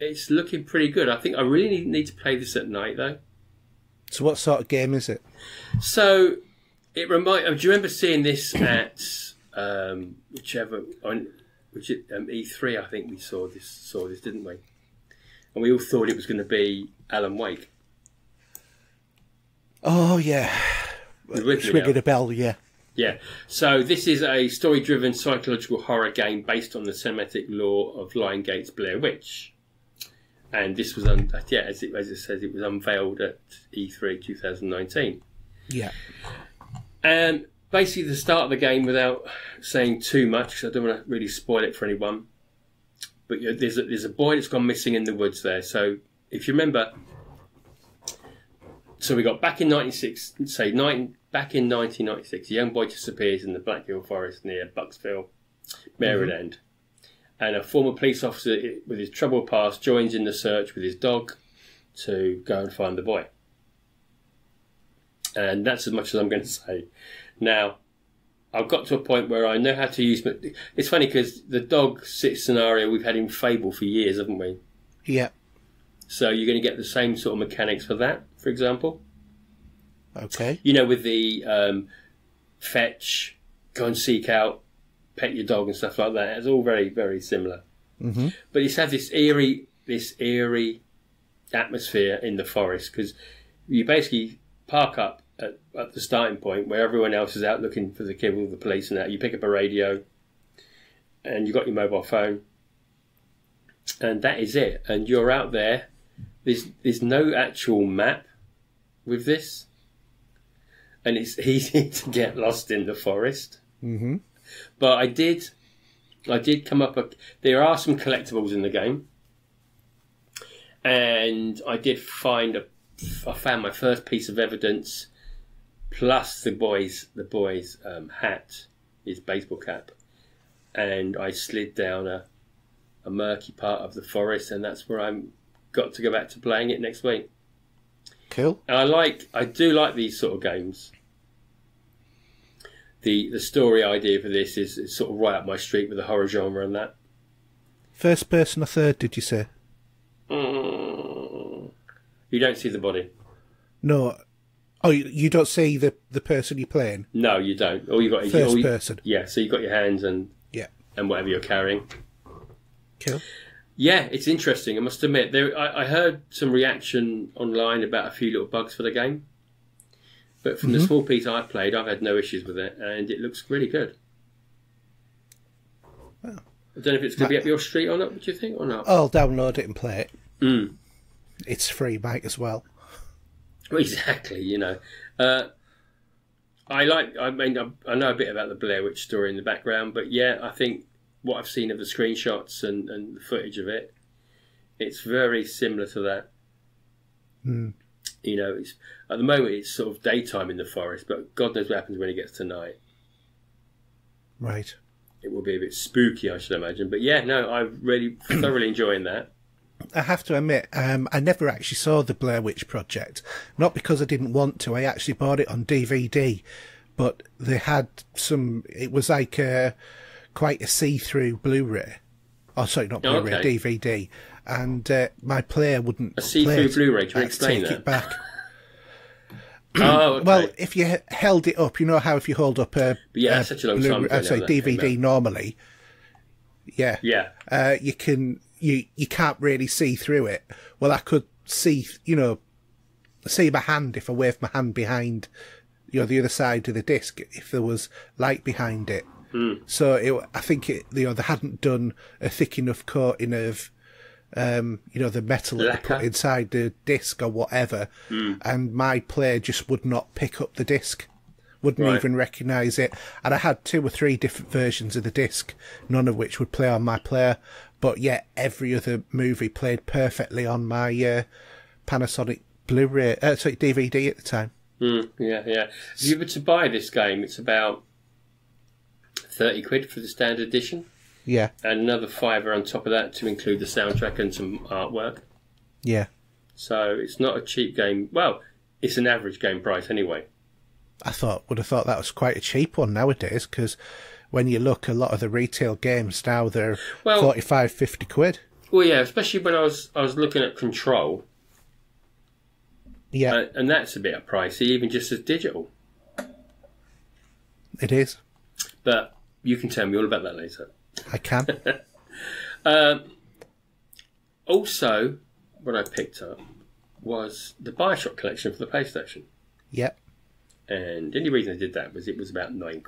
it's looking pretty good. I think I really need to play this at night, though. So what sort of game is it? So do you remember seeing this at E3? I think we saw this, didn't we? And we all thought it was going to be Alan Wake. Oh yeah, ringing a bell, yeah. Yeah. So this is a story-driven psychological horror game based on the cinematic lore of Lionsgate's Blair Witch. And this was, as it says, it was unveiled at E3 2019. Yeah. And basically, the start of the game, without saying too much, because I don't want to really spoil it for anyone, but there's a boy that's gone missing in the woods there. So if you remember, so we got back in 1996, a young boy disappears in the Black Hill Forest near Bucksville, Maryland. Mm-hmm. And a former police officer with his troubled past joins in the search with his dog to go and find the boy. And that's as much as I'm going to say. Now, I've got to a point where I know how to use... It's funny because the dog sit scenario, we've had in Fable for years, haven't we? Yeah. So you're going to get the same sort of mechanics for that, for example. Okay. You know, with the fetch, go and seek out, pet your dog and stuff like that. It's all very, very similar. Mm-hmm. But it's had this eerie atmosphere in the forest because you basically park up at the starting point where everyone else is out looking for the kid with the police and that. You pick up a radio and you've got your mobile phone and that is it. And you're out there. There's no actual map with this. And it's easy to get lost in the forest. Mm-hmm. But I did come up. There are some collectibles in the game, and I did I found my first piece of evidence, plus the boy's hat, his baseball cap, and I slid down a murky part of the forest, and that's where I'm got to go back to playing it next week. Cool. And I do like these sort of games. The story idea for this is sort of right up my street with the horror genre and that. First person or third, did you say? You don't see the body. No. Oh, you don't see the person you're playing? No, you don't. All you got is first person. Yeah, so you've got your hands and whatever you're carrying. Cool. Yeah, it's interesting. I must admit, I heard some reaction online about a few little bugs for the game. But from the small piece I've played, I've had no issues with it, and it looks really good. Wow. I don't know if it's going to be up your street or not, what do you think, or not? I'll download it and play it. Mm. It's free, might as well. Exactly, you know. I know a bit about the Blair Witch story in the background, but yeah, I think what I've seen of the screenshots and the footage of it, it's very similar to that. Mm. You know, at the moment it's sort of daytime in the forest, but God knows what happens when it gets to night. Right. It will be a bit spooky, I should imagine. But yeah, no, I'm really thoroughly enjoying that. I have to admit, I never actually saw the Blair Witch Project. Not because I didn't want to. I actually bought it on DVD. But they had it was like quite a see-through Blu-ray. Oh, sorry, not Blu-ray, okay. DVD. And my player wouldn't a see-through Blu-ray, can you explain take that? It back. Oh, okay. Well, if you held it up, you know how if you hold up a such a long time ago DVD normally, you can't really see through it. Well, I could see my hand if I waved my hand behind, the other side of the disc if there was light behind it. Mm. So I think they hadn't done a thick enough coating of the metal that they put inside the disc or whatever, and my player just would not pick up the disc, wouldn't even recognise it. And I had 2 or 3 different versions of the disc, none of which would play on my player, but yet every other movie played perfectly on my Panasonic Blu-ray, DVD at the time. Yeah. If you were to buy this game, it's about £30 for the standard edition. Yeah. And another £5 on top of that to include the soundtrack and some artwork. Yeah. So it's not a cheap game. Well, it's an average game price anyway. I would have thought that was quite a cheap one nowadays, because when you look, a lot of the retail games now, they're 45, 50 quid. Well, yeah, especially when I was looking at Control. Yeah. And that's a bit pricey, even just as digital. It is. But you can tell me all about that later. I can. Also, what I picked up was the BioShock collection for the PlayStation. Yep. And the only reason I did that was it was about £9.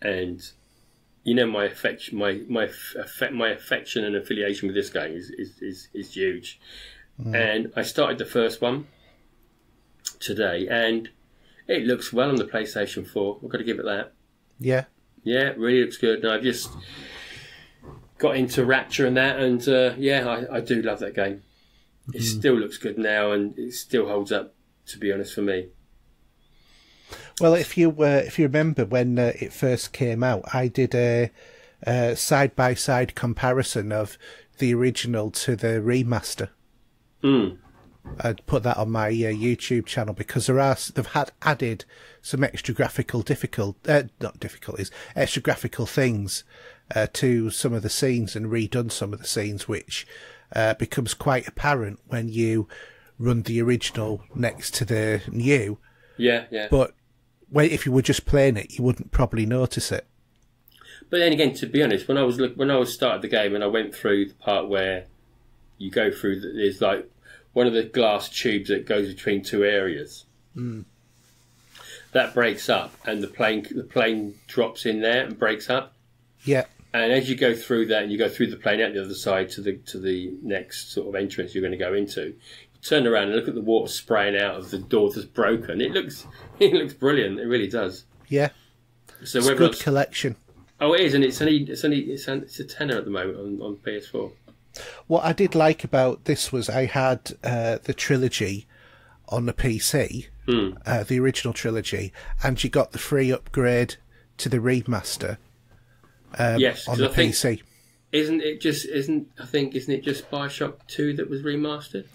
And you know my affection, my affection and affiliation with this game is huge. And I started the first one today, and it looks well on the PlayStation 4. I've got to give it that. Yeah. Yeah, it really looks good. And I've just got into Rapture and that, and I do love that game. It still looks good now, and it still holds up, to be honest, for me. Well, if you remember when it first came out, I did a side-by-side comparison of the original to the remaster. I'd put that on my YouTube channel because they've had added some extra graphical extra graphical things to some of the scenes and redone some of the scenes, which becomes quite apparent when you run the original next to the new. Yeah, yeah. But if you were just playing it, you wouldn't probably notice it. But then again, to be honest, when I was started the game and I went through the part where you go through, there's like one of the glass tubes that goes between two areas. That breaks up, and the plane drops in there and breaks up. Yeah. And as you go through that, and you go through the plane out the other side to the next sort of entrance you're going to go into, you turn around and look at the water spraying out of the door that's broken. It looks brilliant. It really does. Yeah. So it's a good collection. Oh, it is, and it's a tenner at the moment on PS4. What I did like about this was I had the trilogy on the PC, the original trilogy, and you got the free upgrade to the remaster. Yes, on the PC. Isn't it just BioShock 2 that was remastered?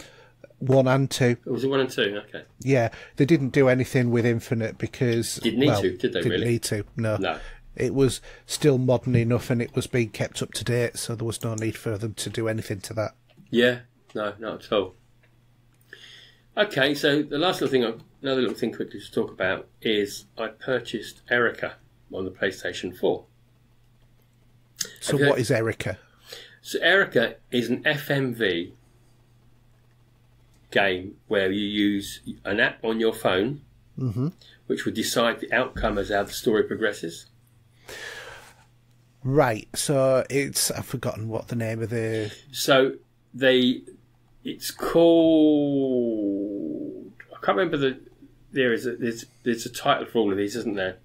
1 and 2. Was it 1 and 2? Okay. Yeah, they didn't do anything with Infinite because didn't need to, did they? Didn't really? Need to. No. No. It was still modern enough, and it was being kept up to date, so there was no need for them to do anything to that. Yeah, no, not at all. Okay, so the last another little thing quickly to talk about is I purchased Erica on the PlayStation 4. So what is Erica? So Erica is an FMV game where you use an app on your phone, which will decide the outcome as how the story progresses. Right, so I've forgotten what the name of the... So it's called... I can't remember there's a title for all of these, isn't there?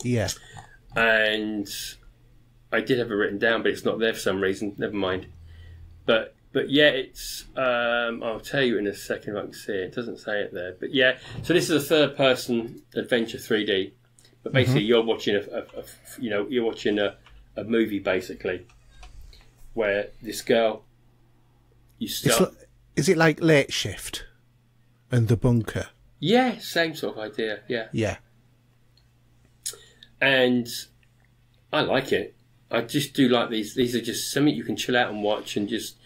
Yeah. And I did have it written down, but it's not there for some reason. Never mind. But yeah, it's... I'll tell you in a second if I can see it. It doesn't say it there. But yeah, so this is a third-person adventure 3D. But basically, you're watching a movie basically, where this girl, is it like Late Shift and The Bunker? Yeah, same sort of idea. Yeah. Yeah. And I like it. I just do like these. These are just something you can chill out and watch, and just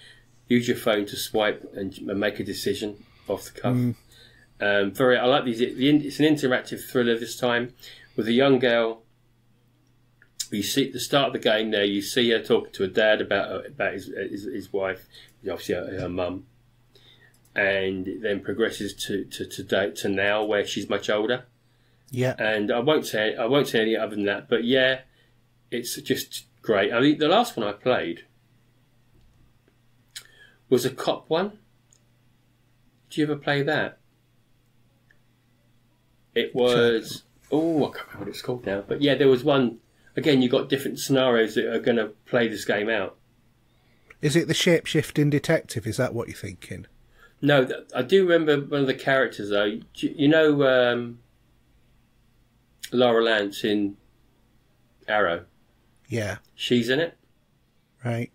use your phone to swipe and make a decision off the cuff. I like these. It's an interactive thriller this time. With a young girl, you see at the start of the game there, you see her talking to her dad about his wife, obviously her mum, and it then progresses to now where she's much older. Yeah, and I won't say any other than that, but yeah, it's just great. I mean, the last one I played was a cop one. Did you ever play that? It was. Oh, I can't remember what it's called now. But yeah, there was one. Again, you've got different scenarios that are going to play this game out. Is it the shape-shifting detective? Is that what you're thinking? No, I do remember one of the characters, though. You know Laura Lance in Arrow? Yeah. She's in it. Right.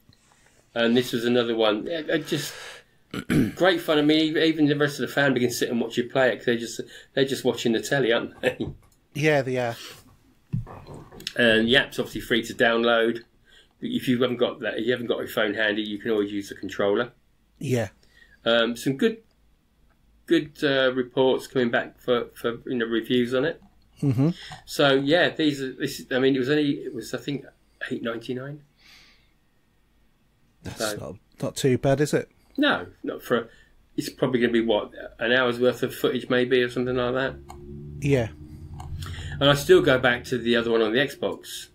And this was another one. Yeah, just... great fun. I mean, even the rest of the family can sit and watch you play it because they're just watching the telly, aren't they? Yeah, they are. And the app's obviously free to download. if you haven't got that, if you haven't got your phone handy, you can always use the controller. Yeah. Some good reports coming back for reviews on it. Mm-hmm. So yeah, it was I think $8.99. That's not too bad, is it? No, not for. It's probably going to be what, an hour's worth of footage maybe or something like that. Yeah. And I still go back to the other one on the Xbox,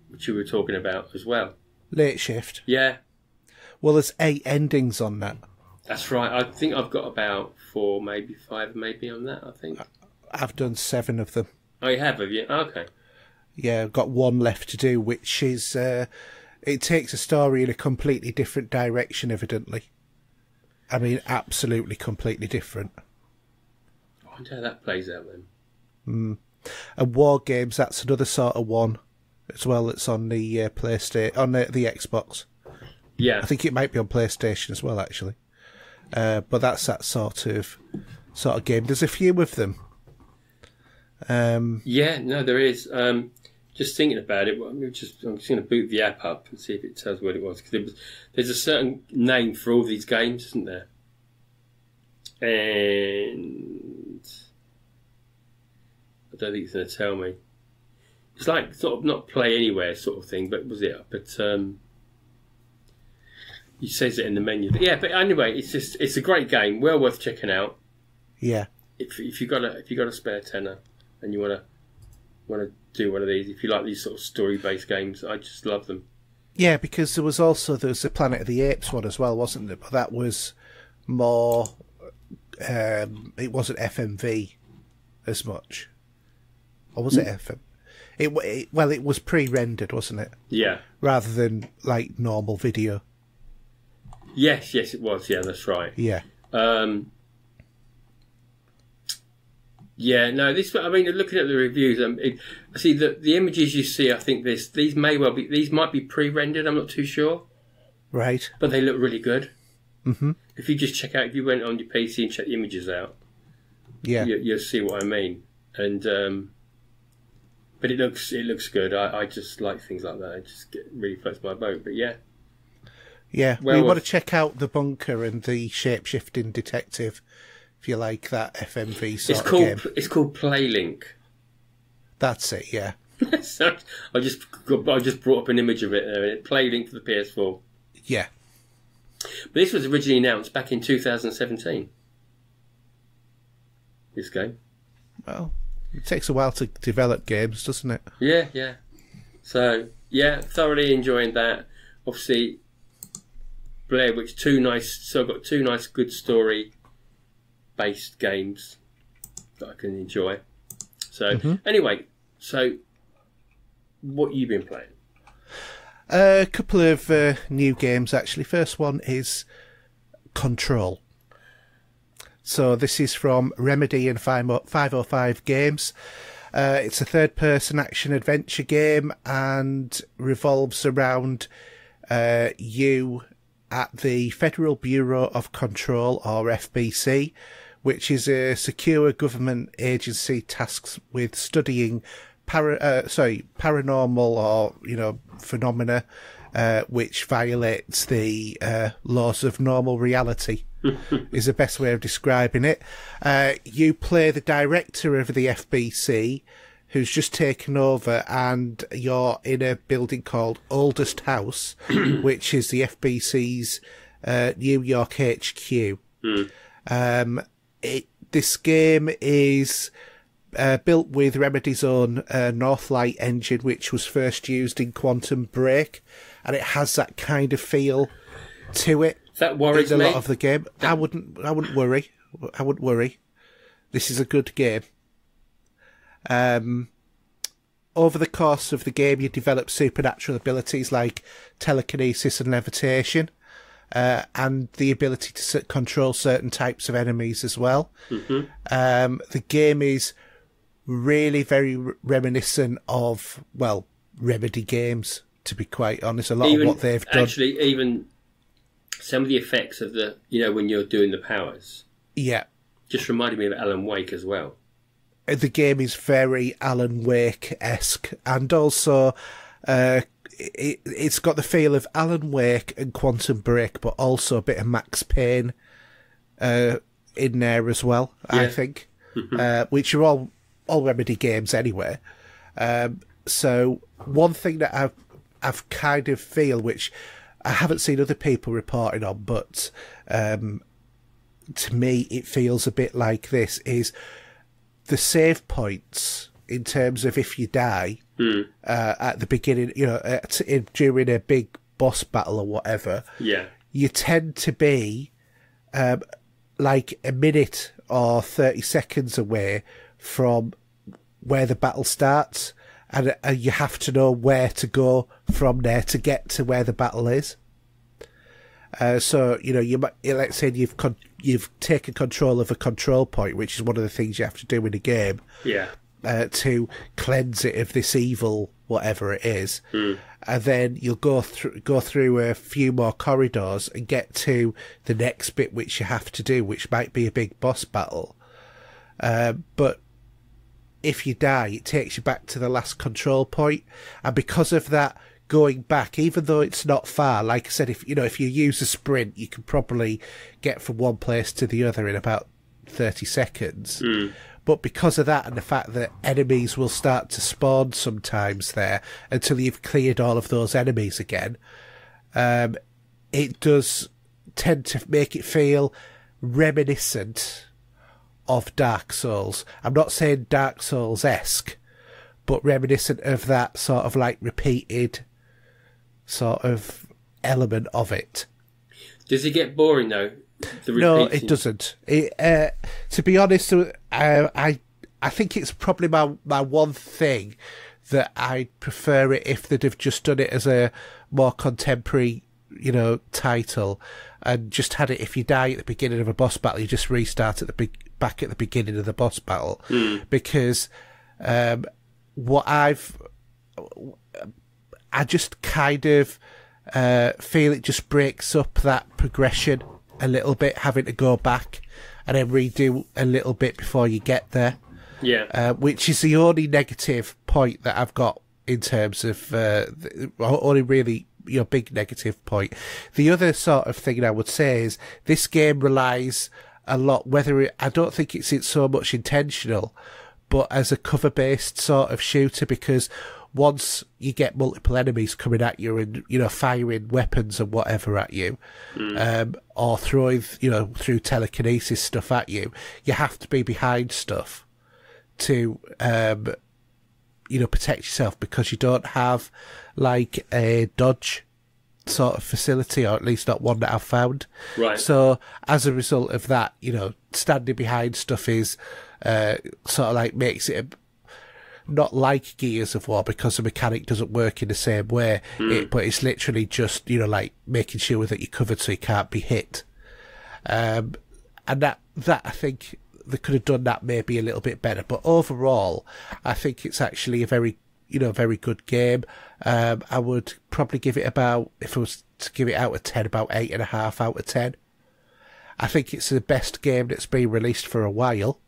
which you were talking about as well. Late Shift. Yeah. Well, there's 8 endings on that. That's right. I think I've got about 4, maybe 5, maybe on that. I think I've done 7 of them. Oh, you have you? Okay. Yeah, I've got 1 left to do, which is it takes a story in a completely different direction, evidently. I mean, absolutely completely different. I wonder how that plays out then. And War Games, that's another sort of one as well. That's on the PlayStation, on the Xbox. Yeah, I think it might be on PlayStation as well, actually. But that's that sort of game. There's a few of them. Yeah, no, there is. Just thinking about it, I'm just going to boot the app up and see if it tells what it was. Because there's a certain name for all these games, isn't there? And I don't think it's going to tell me. It's like sort of not play anywhere sort of thing, but was it? But he says it in the menu. But yeah, but anyway, it's a great game, well worth checking out. Yeah. If you got a spare tenner and you want to do one of these, if you like these sort of story-based games, I just love them. Yeah, because there was the Planet of the Apes one as well, wasn't there? But that was more. It wasn't FMV as much, or was it FM? It was pre-rendered, wasn't it? Yeah. Rather than like normal video. Yes, it was. Yeah, that's right. Yeah. Yeah, no. Looking at the reviews, see the images you see. I think these might be pre-rendered. I'm not too sure. Right. But they look really good. Mm-hmm. If you went on your PC and checked the images out, yeah, you'll see what I mean. And but it looks good. I just like things like that. It just really floats my boat. But yeah. Yeah, we want to check out The Bunker and the Shape-Shifting Detective, if you like that FMV sort of game. It's called Playlink. That's it, yeah. So I just brought up an image of it there. Playlink for the PS4. Yeah. But this was originally announced back in 2017. This game. Well, it takes a while to develop games, doesn't it? Yeah. So, yeah, thoroughly enjoying that. Obviously, Blair Witch, I've got 2 nice good story-based games that I can enjoy. So, Anyway, what you been playing? A couple of new games, actually. First one is Control. So this is from Remedy and 505 Games. It's a third-person action-adventure game and revolves around you at the Federal Bureau of Control, or FBC, which is a secure government agency tasked with studying paranormal or phenomena which violates the laws of normal reality. Is the best way of describing it. You play the director of the FBC, who's just taken over, and you're in a building called Oldest House, which is the FBC's New York HQ. This game is built with Remedy's own Northlight engine, which was first used in Quantum Break, and it has that kind of feel to it. That worries me. A lot of the game. I wouldn't worry. I wouldn't worry. This is a good game. Over the course of the game, you develop supernatural abilities like telekinesis and levitation, and the ability to control certain types of enemies as well. The game is really very reminiscent of, Remedy games, to be quite honest. A lot of what they've done. Actually, even some of the effects of the, when you're doing the powers. Yeah. Just reminded me of Alan Wake as well. The game is very Alan Wake-esque, and also it's got the feel of Alan Wake and Quantum Break, but also a bit of Max Payne in there as well, I think, which are all Remedy games anyway. So one thing that I've kind of feel, which I haven't seen other people reporting on, but to me it feels a bit like this, is the save points in terms of if you die at the beginning, during a big boss battle or whatever, you tend to be like a minute or 30 seconds away from where the battle starts, and you have to know where to go from there to get to where the battle is. So you might, let's say you've taken control of a control point, which is one of the things you have to do in a game. To cleanse it of this evil, whatever it is, and then you'll go through a few more corridors and get to the next bit which you have to do, which might be a big boss battle. But if you die, it takes you back to the last control point, and because of that, going back, even though it's not far, like I said, if you use a sprint, you can probably get from one place to the other in about 30 seconds. But because of that and the fact that enemies will start to spawn sometimes there until you've cleared all of those enemies again, it does tend to make it feel reminiscent of Dark Souls. I'm not saying Dark Souls-esque, but reminiscent of that sort of like repeated sort of element of it. Does it get boring though? No, it doesn't. To be honest, I think it's probably my one thing that I'd prefer it if they'd have just done it as a more contemporary, title, and just had it, if you die at the beginning of a boss battle, you just restart at back at the beginning of the boss battle. Because what I just kind of feel it just breaks up that progression a little bit, having to go back and then redo a little bit before you get there. Which is the only negative point that I've got in terms of only really big negative point. The other sort of thing I would say is this game relies a lot, I don't think it's so much intentional, but as a cover-based sort of shooter, because once you get multiple enemies coming at you and, firing weapons and whatever at you, or throwing, through telekinesis stuff at you, you have to be behind stuff to, protect yourself, because you don't have, like, a dodge sort of facility, or at least not one that I've found. Right. So, as a result of that, standing behind stuff is, sort of like makes it not like Gears of War, because the mechanic doesn't work in the same way, but it's literally just, like making sure that you're covered so you can't be hit. And that I think they could have done that maybe a little bit better. But overall, I think it's actually a very, very good game. I would probably give it about, if I was to give it out of 10, about 8.5 out of 10. I think it's the best game that's been released for a while.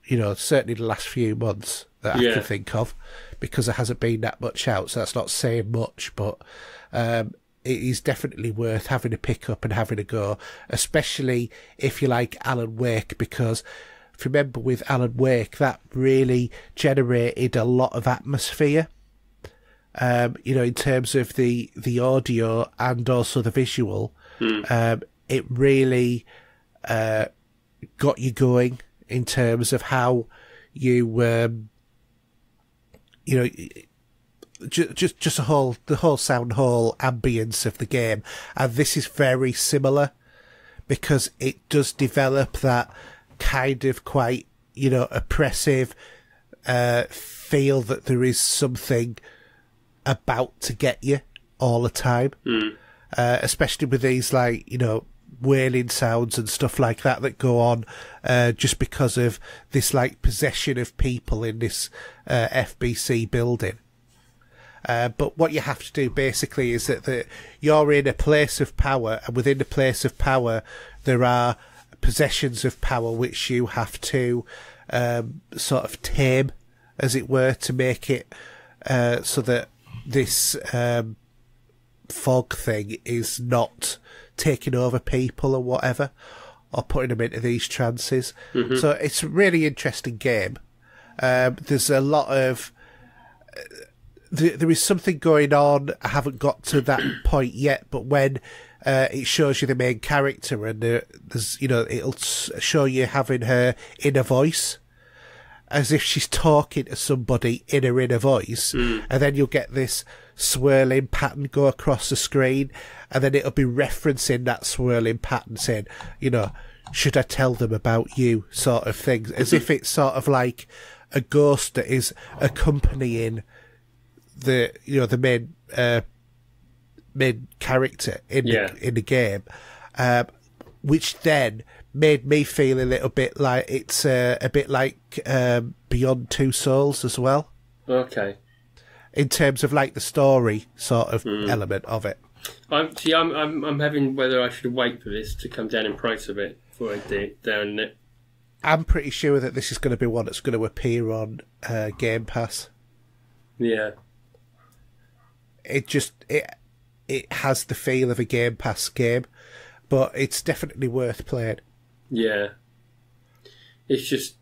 Certainly the last few months that I can think of, because there hasn't been that much out, so that's not saying much, but it is definitely worth having a pick up and having a go, especially if you like Alan Wake, because if you remember with Alan Wake, that really generated a lot of atmosphere, in terms of the audio and also the visual. It really got you going in terms of how you, just the whole sound, whole ambience of the game. And this is very similar, because it does develop that kind of quite, oppressive feel that there is something about to get you all the time. Especially with these, like, wailing sounds and stuff like that go on, just because of this, like, possession of people in this FBC building. But what you have to do basically is that you're in a place of power, and within the place of power there are possessions of power which you have to sort of tame, as it were, to make it so that this fog thing is not taking over people or whatever, or putting them into these trances. Mm-hmm. So it's a really interesting game. There's a lot of... there is something going on. I haven't got to that point yet, but when it shows you the main character and there's, it'll show you having her inner voice, as if she's talking to somebody in her inner voice, and then you'll get this swirling pattern go across the screen, and then it'll be referencing that swirling pattern, saying, should I tell them about you, sort of thing, as if it's sort of like a ghost that is accompanying the main character in the game, which then made me feel a little bit like it's a bit like Beyond Two Souls as well. Okay. In terms of like the story sort of element of it. I'm having whether I should wait for this to come down in price a bit before I down it. I'm pretty sure that this is going to be one that's going to appear on Game Pass. Yeah. It has the feel of a Game Pass game, but it's definitely worth playing. Yeah. It's just,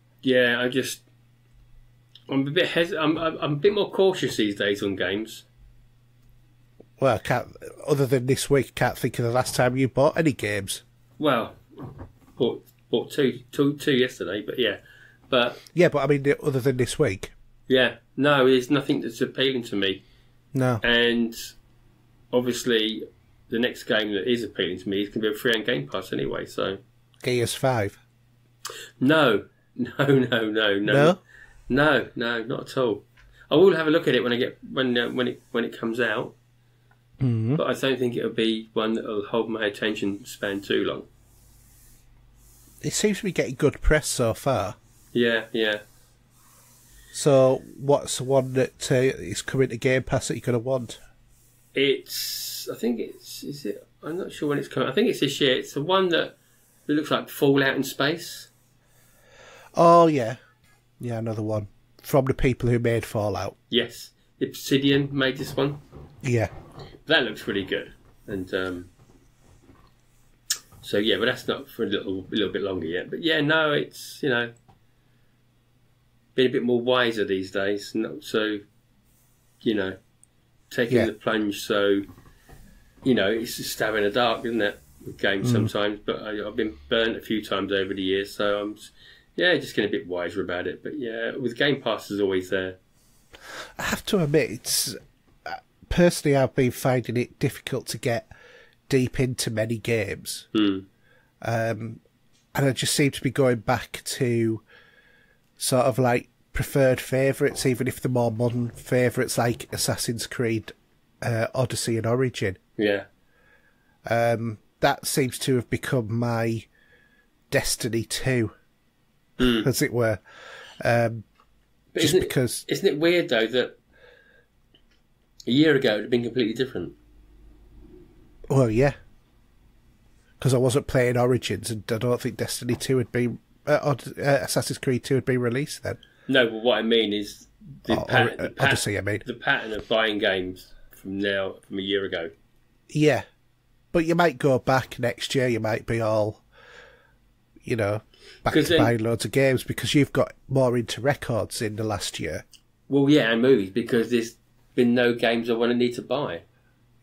I'm a bit I'm a bit more cautious these days on games. Well, other than this week, can't think of the last time you bought any games. Well, bought two yesterday, but yeah. But I mean, other than this week. Yeah, no, there's nothing that's appealing to me. No. And obviously, the next game that is appealing to me is going to be a free on Game Pass anyway. So Gears 5. No, not at all. I will have a look at it when it comes out. Mm-hmm. But I don't think it'll be one that'll hold my attention span too long. It seems to be getting good press so far. Yeah. So, what's the one that is coming to Game Pass that you're going to want? I'm not sure when it's coming. I think it's this year. It's the one that looks like Fallout in space. Oh, yeah. Yeah, another one. From the people who made Fallout. Yes. Obsidian made this one. Yeah. That looks really good. And so, yeah, but that's not for a little bit longer yet. But, yeah, no, it's, been a bit more wiser these days. Not so, taking the plunge. So, it's just stab in the dark, isn't it, with games sometimes. But I've been burnt a few times over the years. So I'm just getting a bit wiser about it. But, yeah, with Game Pass is always there. I have to admit, personally, I've been finding it difficult to get deep into many games. And I just seem to be going back to sort of like preferred favourites, even if they're more modern favourites like Assassin's Creed, Odyssey and Origin. Yeah. That seems to have become my Destiny 2, as it were. Just because... Isn't it weird, though, that a year ago it would have been completely different? Well, yeah. Because I wasn't playing Origins, and I don't think Destiny 2 had been... Assassin's Creed 2 had been released then. No, but what I mean is... Odyssey, I mean. The pattern of buying games from a year ago. Yeah. But you might go back next year, you might be all, back to buying loads of games, because you've got more into records in the last year. Well, yeah, and movies, because there's been no games I want to need to buy.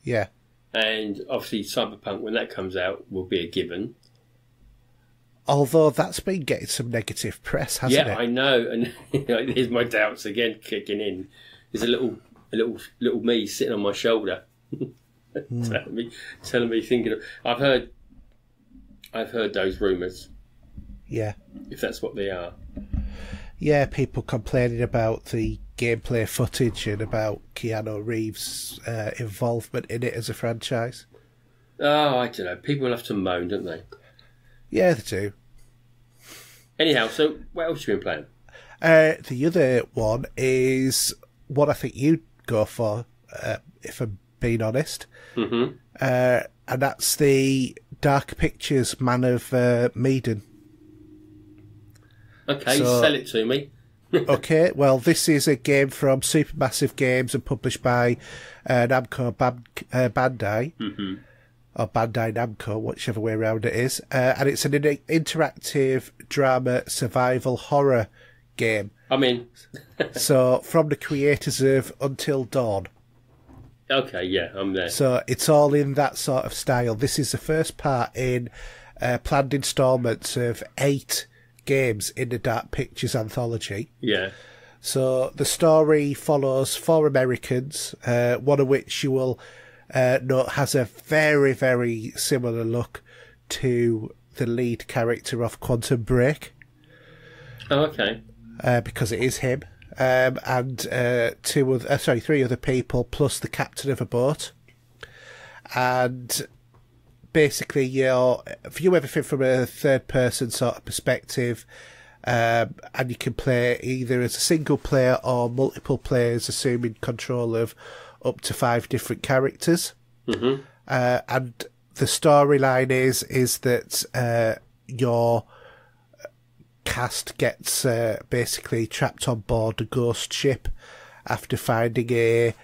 Yeah. And obviously Cyberpunk, when that comes out, will be a given. Although that's been getting some negative press, hasn't it? Yeah, I know. And here's my doubts again kicking in. There's a little me sitting on my shoulder, telling me, thinking of. I've heard those rumours. Yeah. If that's what they are. Yeah, people complaining about the gameplay footage and about Keanu Reeves' involvement in it as a franchise. Oh, I don't know. People have to moan, don't they? Yeah, they do. Anyhow, so what else have you been playing? The other one is what I think you'd go for, if I'm being honest. Mm-hmm. And that's the Dark Pictures Man of Medan. Okay, so, sell it to me. Okay, well, this is a game from Supermassive Games and published by Namco Bandai, or Bandai Namco, whichever way around it is. And it's an interactive drama survival horror game. I mean... So, from the creators of Until Dawn. Okay, yeah, I'm there. So, it's all in that sort of style. This is the first part in planned instalments of 8 games in the Dark Pictures anthology. Yeah. So the story follows 4 Americans, one of which you will note has a very, very similar look to the lead character of Quantum Break. Oh, okay. Because it is him. And 3 other people, plus the captain of a boat. And basically, you view everything from a third-person sort of perspective, and you can play either as a single player or multiple players, assuming control of up to 5 different characters. Mm-hmm. And the storyline is that your cast gets basically trapped on board a ghost ship after finding a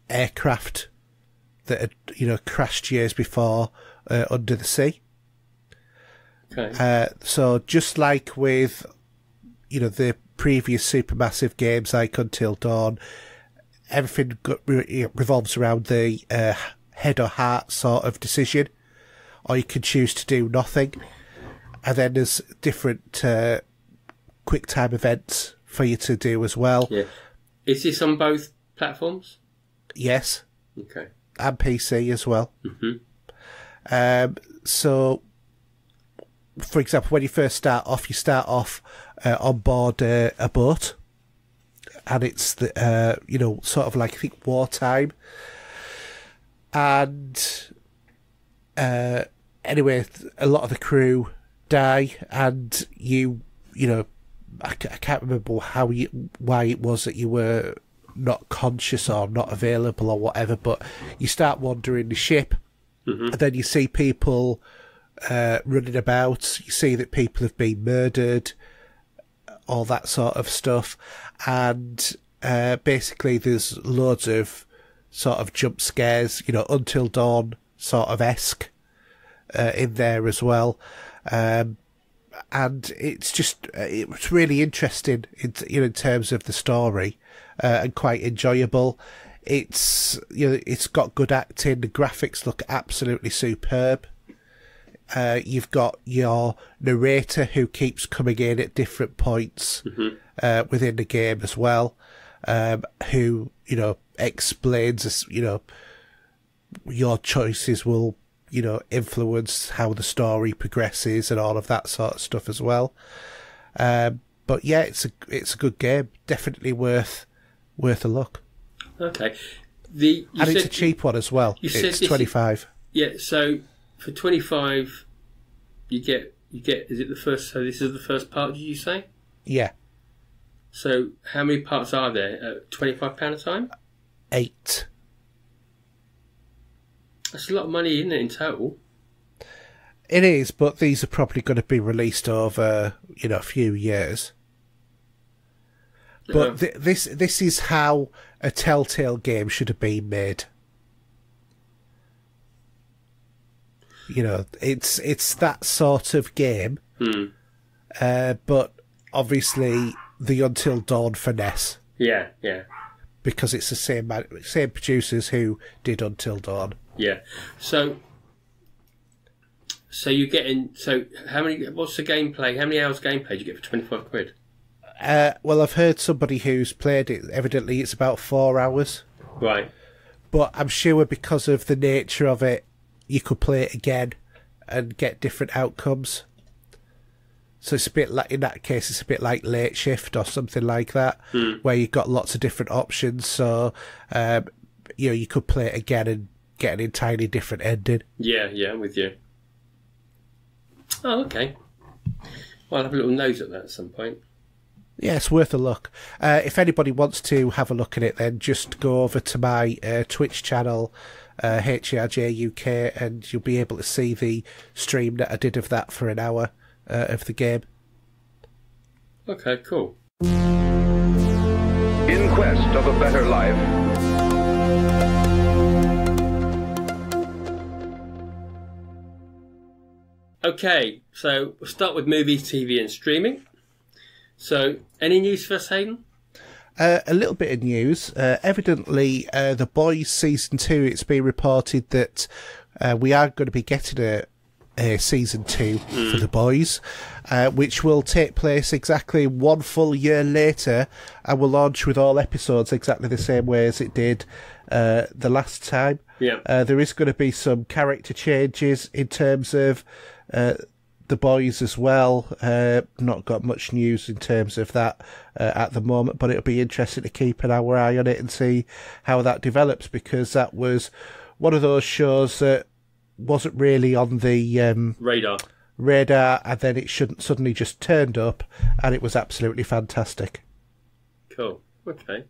aircraft that had, crashed years before under the sea. Okay. So just like with, the previous Supermassive games like Until Dawn, everything revolves around the head or heart sort of decision, or you can choose to do nothing. And then there's different quick time events for you to do as well. Yeah. Is this on both platforms? Yes. Okay. And PC as well. Mm-hmm. So, for example, when you first start off on board a boat, and it's the sort of like, I think, wartime. And anyway, a lot of the crew die, and I can't remember why it was that you were not conscious or not available or whatever, but you start wandering the ship, and then you see people running about, you see that people have been murdered, all that sort of stuff, and basically there's loads of sort of jump scares, Until Dawn sort of esque in there as well. And it's really interesting in terms of the story, and quite enjoyable. It's got good acting. The graphics look absolutely superb. You've got your narrator who keeps coming in at different points within the game as well, who explains your choices will influence how the story progresses and all of that sort of stuff as well. But yeah, it's a good game. Definitely worth a look. Okay. It's a cheap one as well. It's 25. Yeah. So for 25, you get. Is it the first? So this is the first part. Did you say? Yeah. So how many parts are there at £25 a time? 8. That's a lot of money, isn't it, in total? It is, but these are probably going to be released over, a few years. But this is how a Telltale game should have been made. It's that sort of game. But obviously the Until Dawn finesse. Yeah, yeah. Because it's the same producers who did Until Dawn. Yeah. So you're getting. So how many? What's the gameplay? How many hours gameplay do you get for £25? Well, I've heard somebody who's played it. Evidently, it's about 4 hours. Right. But I'm sure because of the nature of it, you could play it again and get different outcomes. So it's a bit like, in that case, it's a bit like Late Shift or something like that, where you've got lots of different options. So, you could play it again and get an entirely different ending. Yeah, I'm with you. Oh, okay. Well, I'll have a little nose at that at some point. Yeah, it's worth a look. If anybody wants to have a look at it, then just go over to my Twitch channel, HRJ UK, and you'll be able to see the stream that I did of that for an hour of the game. Okay, cool. In quest of a better life, Okay, so we'll start with movies, TV and streaming. So, any news for us, Hayden? A little bit of news. Evidently, The Boys Season 2, it's been reported that we are going to be getting a Season 2 for The Boys, which will take place exactly 1 full year later and will launch with all episodes exactly the same way as it did the last time. Yeah. There is going to be some character changes in terms of The Boys as well. Not got much news in terms of that at the moment, but it'll be interesting to keep an eye on it and see how that develops, because that was one of those shows that wasn't really on the radar, and then it shouldn't suddenly just turned up, and it was absolutely fantastic. Cool. Okay.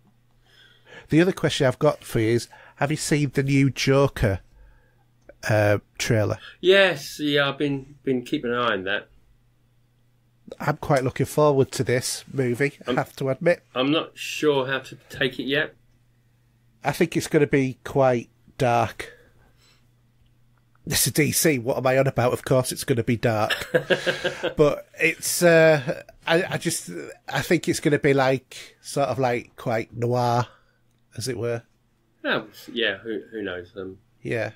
The other question I've got for you is, have you seen the new Joker trailer? Yes, yeah, I've been keeping an eye on that. I'm quite looking forward to this movie, I have to admit. I'm not sure how to take it yet. I think it's going to be quite dark. This is DC. What am I on about? Of course, it's going to be dark. But it's, I think it's going to be like, sort of like quite noir, as it were. Oh, yeah, who knows? Yeah.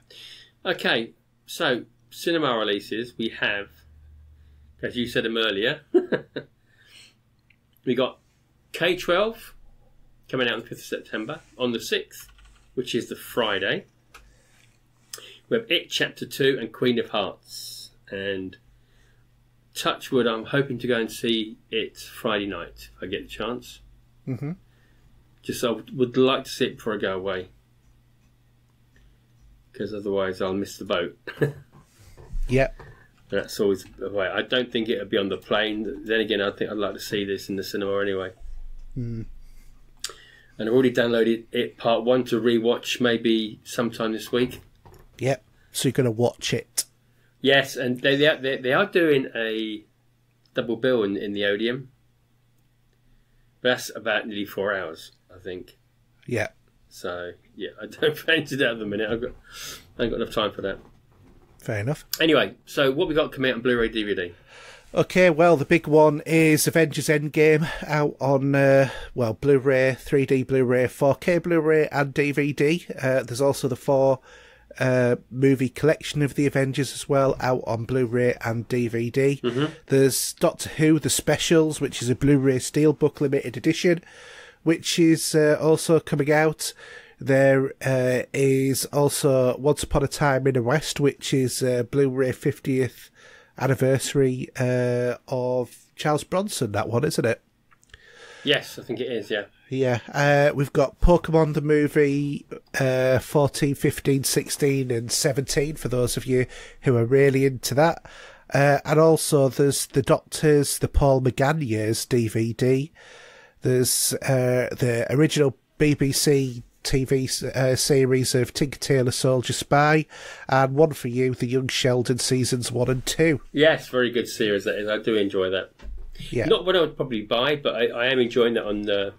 Okay, so cinema releases, we have, as you said them earlier, we got K-12 coming out on the 5th of September, on the 6th, which is the Friday. We have It Chapter 2 and Queen of Hearts. And Touchwood, I'm hoping to go and see it Friday night, if I get the chance. Mm-hmm. Just I would like to see it before I go away, because otherwise I'll miss the boat. Yep. That's always the way. I don't think it'll be on the plane. Then again, I think I'd like to see this in the cinema anyway. Mm. And I've already downloaded it Part 1 to rewatch maybe sometime this week. Yep. So you're going to watch it? Yes, and they are doing a double bill in the Odeon. But that's about nearly 4 hours, I think. Yeah. So, yeah, I don't fancy that at the minute. I ain't got enough time for that. Fair enough. Anyway, so what we got coming out on Blu-ray DVD? Okay, well, the big one is Avengers Endgame, out on, Blu-ray, 3D Blu-ray, 4K Blu-ray and DVD. There's also the 4 movie collection of the Avengers as well, out on Blu-ray and DVD. Mm-hmm. There's Doctor Who, The Specials, which is a Blu-ray Steelbook limited edition, which is also coming out. There is also Once Upon a Time in the West, which is Blu-ray 50th anniversary of Charles Bronson, that one, isn't it? Yes, I think it is, yeah. Yeah, we've got Pokemon the movie 14, 15, 16 and 17 for those of you who are really into that. And also there's The Doctors, the Paul McGann Years DVD. There's the original BBC TV series of Tinker Tailor Soldier Spy, and one for you, The Young Sheldon Seasons 1 and 2. Yes, very good series that is. I do enjoy that. Yeah. Not what I would probably buy, but I am enjoying that on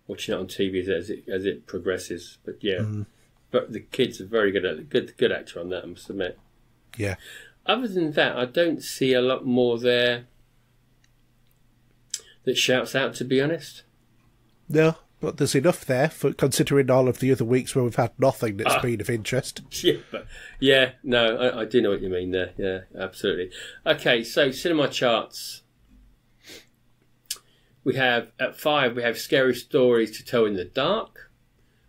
watching it on TV as it progresses. But yeah, but the kids are very good at good actor on that, I must admit. Yeah. Other than that, I don't see a lot more there that shouts out, to be honest. No, but there's enough there for considering all of the other weeks where we've had nothing that's been of interest. Yeah, I do know what you mean there. Yeah, absolutely. Okay, so cinema charts. We have at 5. We have Scary Stories to Tell in the Dark.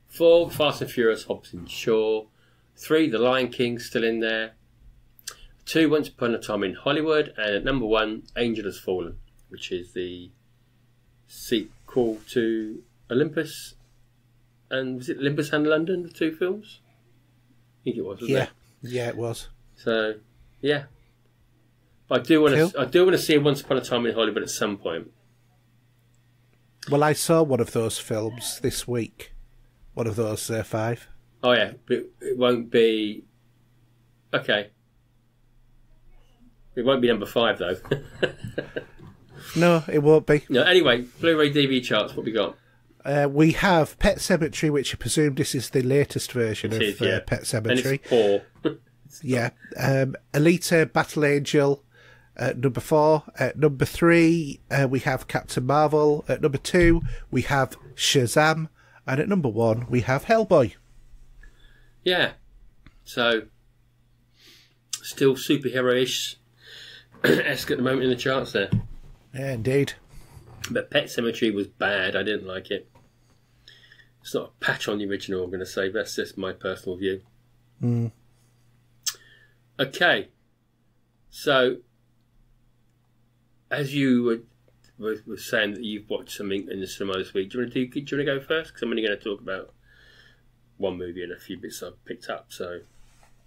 4, Fast and Furious, Hobbs and Shaw. 3, The Lion King, still in there. 2, Once Upon a Time in Hollywood, and at number 1, Angel Has Fallen, which is the sequel to Olympus, and was it Olympus and London, the 2 films? I think it was, wasn't it? Yeah, it was. So, yeah. But I do want to see Once Upon a Time in Hollywood at some point. Well, I saw one of those films this week. One of those 5. Oh, yeah. But it won't be... Okay. It won't be number 5, though. No, it won't be. No. Anyway, Blu-ray DVD charts. What we got? We have Pet Sematary, which I presume this is the latest version of Pet Sematary. And it's poor. Yeah. Alita Battle Angel at number 4. At number 3, we have Captain Marvel. At number 2, we have Shazam. And at number 1, we have Hellboy. Yeah. So, still superhero-ish esque at the moment in the charts there. Yeah, indeed. But Pet Sematary was bad. I didn't like it. It's not a patch on the original, I'm going to say. That's just my personal view. Mm. Okay. So, as you were saying that you've watched something in the cinema this week, do you want to go first? Because I'm only going to talk about one movie and a few bits I've picked up. So,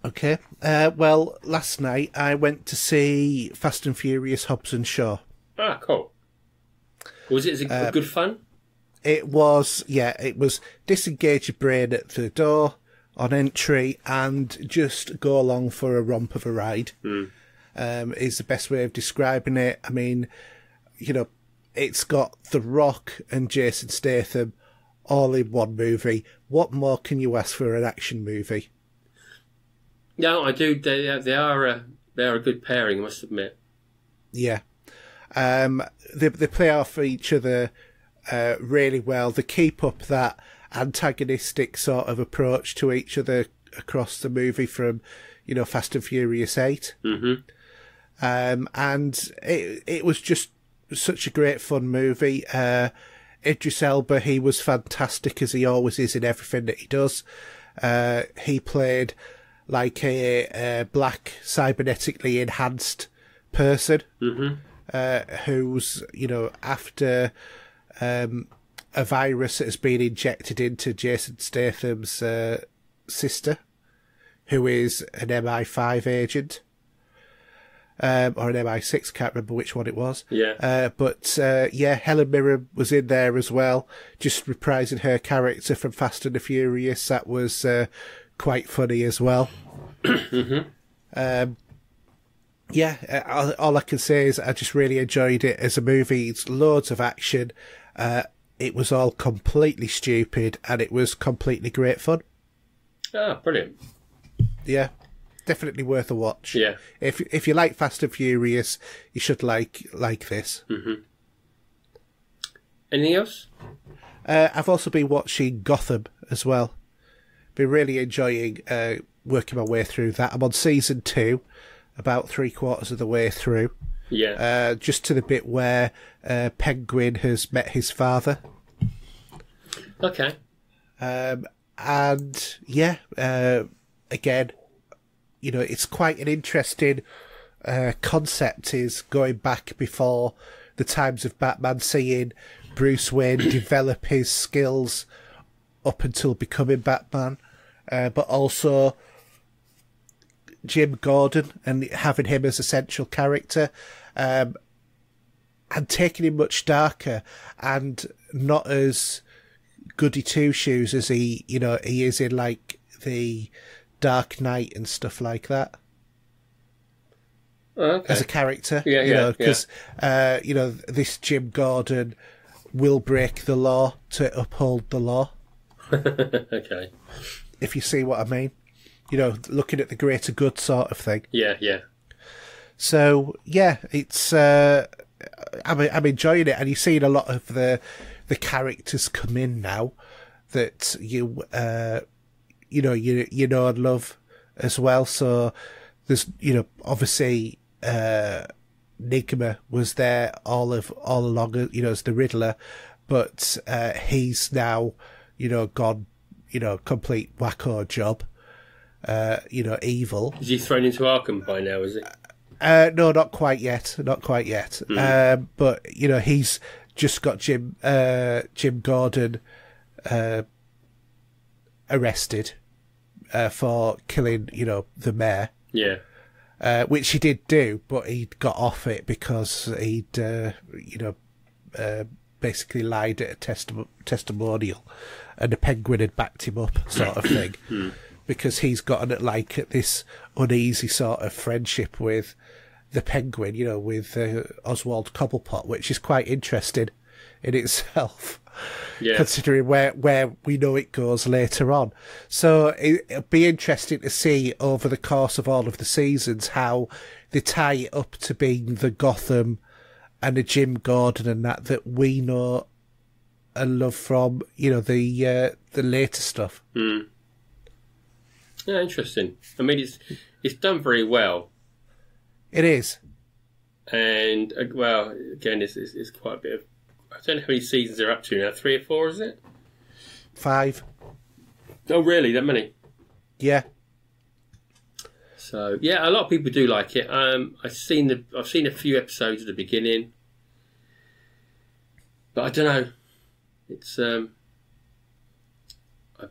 okay. Well, last night I went to see Fast and Furious Hobbs and Shaw. Ah, cool. Was it good fun? It was, yeah. It was disengage your brain at the door on entry and just go along for a romp of a ride. Is the best way of describing it. I mean, you know, it's got The Rock and Jason Statham all in one movie. What more can you ask for an action movie? No, I do. They are a good pairing, I must admit. Yeah. They play off each other really well. They keep up that antagonistic sort of approach to each other across the movie from, you know, Fast and Furious 8. Mm-hmm. And it was just such a great fun movie. Idris Elba, he was fantastic as he always is in everything that he does. He played like a black cybernetically enhanced person. Mm-hmm. Who's, you know, after a virus that has been injected into Jason Statham's sister, who is an MI5 agent, or an MI6, can't remember which one it was. Yeah. But Helen Mirren was in there as well, just reprising her character from Fast and the Furious. That was quite funny as well. Mm-hmm. All I can say is I just really enjoyed it as a movie. It's loads of action. It was all completely stupid, and it was completely great fun. Ah, brilliant. Yeah, definitely worth a watch. Yeah. If you like Fast and Furious, you should like this. Mm-hmm. Anything else? I've also been watching Gotham as well. Been really enjoying working my way through that. I'm on season 2. About 3/4 of the way through. Yeah. Just to the bit where Penguin has met his father. Okay. And yeah, again, you know, it's quite an interesting concept, is going back before the times of Batman, seeing Bruce Wayne develop his skills up until becoming Batman, but also Jim Gordon and having him as a central character, and taking him much darker and not as goody two shoes as he is in like the Dark Knight and stuff like that. Okay. As a character, because this Jim Gordon will break the law to uphold the law. Okay. If you see what I mean. You know, looking at the greater good sort of thing. Yeah, yeah. So, yeah, it's... I'm enjoying it, and you're seeing a lot of the characters come in now that you know and love as well. So there's, obviously Nigma was there all along, as the Riddler, but he's now, gone, complete wacko job. Evil. Is he thrown into Arkham by now, is it? No, not quite yet. But, he's just got Jim Gordon arrested for killing, the mayor. Yeah. Which he did do, but he got off it because he'd, basically lied at a testimonial, and the Penguin had backed him up, sort of thing. Because he's gotten this uneasy sort of friendship with the Penguin, with Oswald Cobblepot, which is quite interesting in itself, considering where we know it goes later on. So it'll be interesting to see over the course of all of the seasons how they tie it up to being the Gotham and the Jim Gordon and that we know and love from, the later stuff. Mm. Yeah, interesting. I mean, it's done very well. It is. And, again, it's quite a bit of... I don't know how many seasons they're up to now. 3 or 4, is it? 5. Oh, really? That many? Yeah. So, yeah, a lot of people do like it. I've seen a few episodes at the beginning. But I don't know. It's...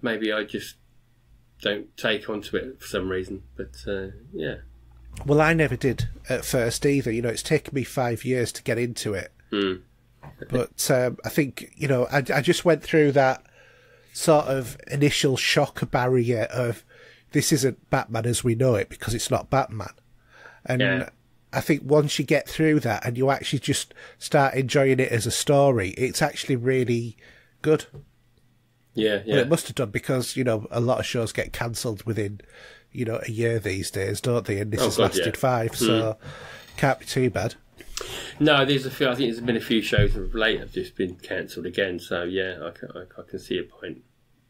maybe I just don't take onto it for some reason. But, yeah. Well, I never did at first either. It's taken me 5 years to get into it. Mm. But I think, I just went through that sort of initial shock barrier of this isn't Batman as we know it because it's not Batman. And I think once you get through that and you actually just start enjoying it as a story, it's actually really good. Yeah. Well, it must have done because, a lot of shows get cancelled within, a year these days, don't they? And this has lasted 5, so can't be too bad. No, there's a few. I think there's been a few shows of late have just been cancelled again. So yeah, I can see a point.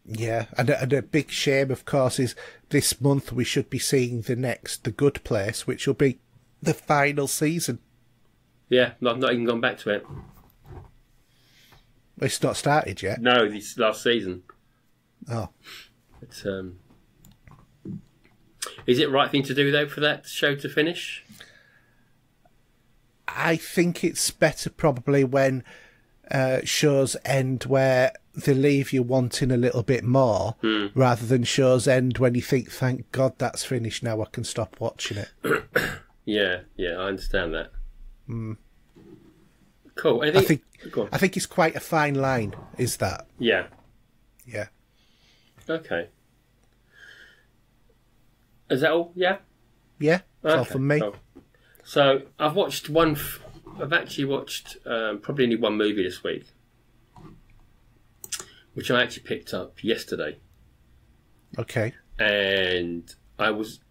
Yeah, and a big shame, of course, is this month we should be seeing The Good Place, which will be the final season. Yeah, I've not even gone back to it. It's not started yet. No, this last season. Oh, it's Is it the right thing to do though for that show to finish? I think it's better probably when shows end where they leave you wanting a little bit more, rather than shows end when you think, thank God that's finished, now I can stop watching it. Yeah, I understand that. Mm. Cool. I think it's quite a fine line, is that? Yeah. Yeah. Okay. Is that all? Yeah? Yeah, that's all from me. Cool. So, I've watched I've actually watched probably only one movie this week, which I actually picked up yesterday. Okay. And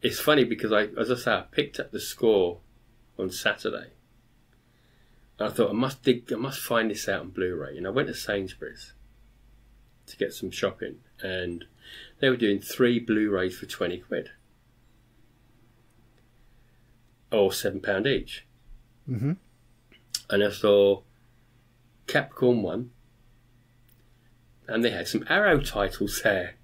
it's funny because as I say, I picked up the score on Saturday. And I thought I must find this out on Blu-ray. And I went to Sainsbury's to get some shopping, and they were doing 3 Blu-rays for 20 quid. Or £7 each. Mm-hmm. And I saw Capricorn 1, and they had some Arrow titles there.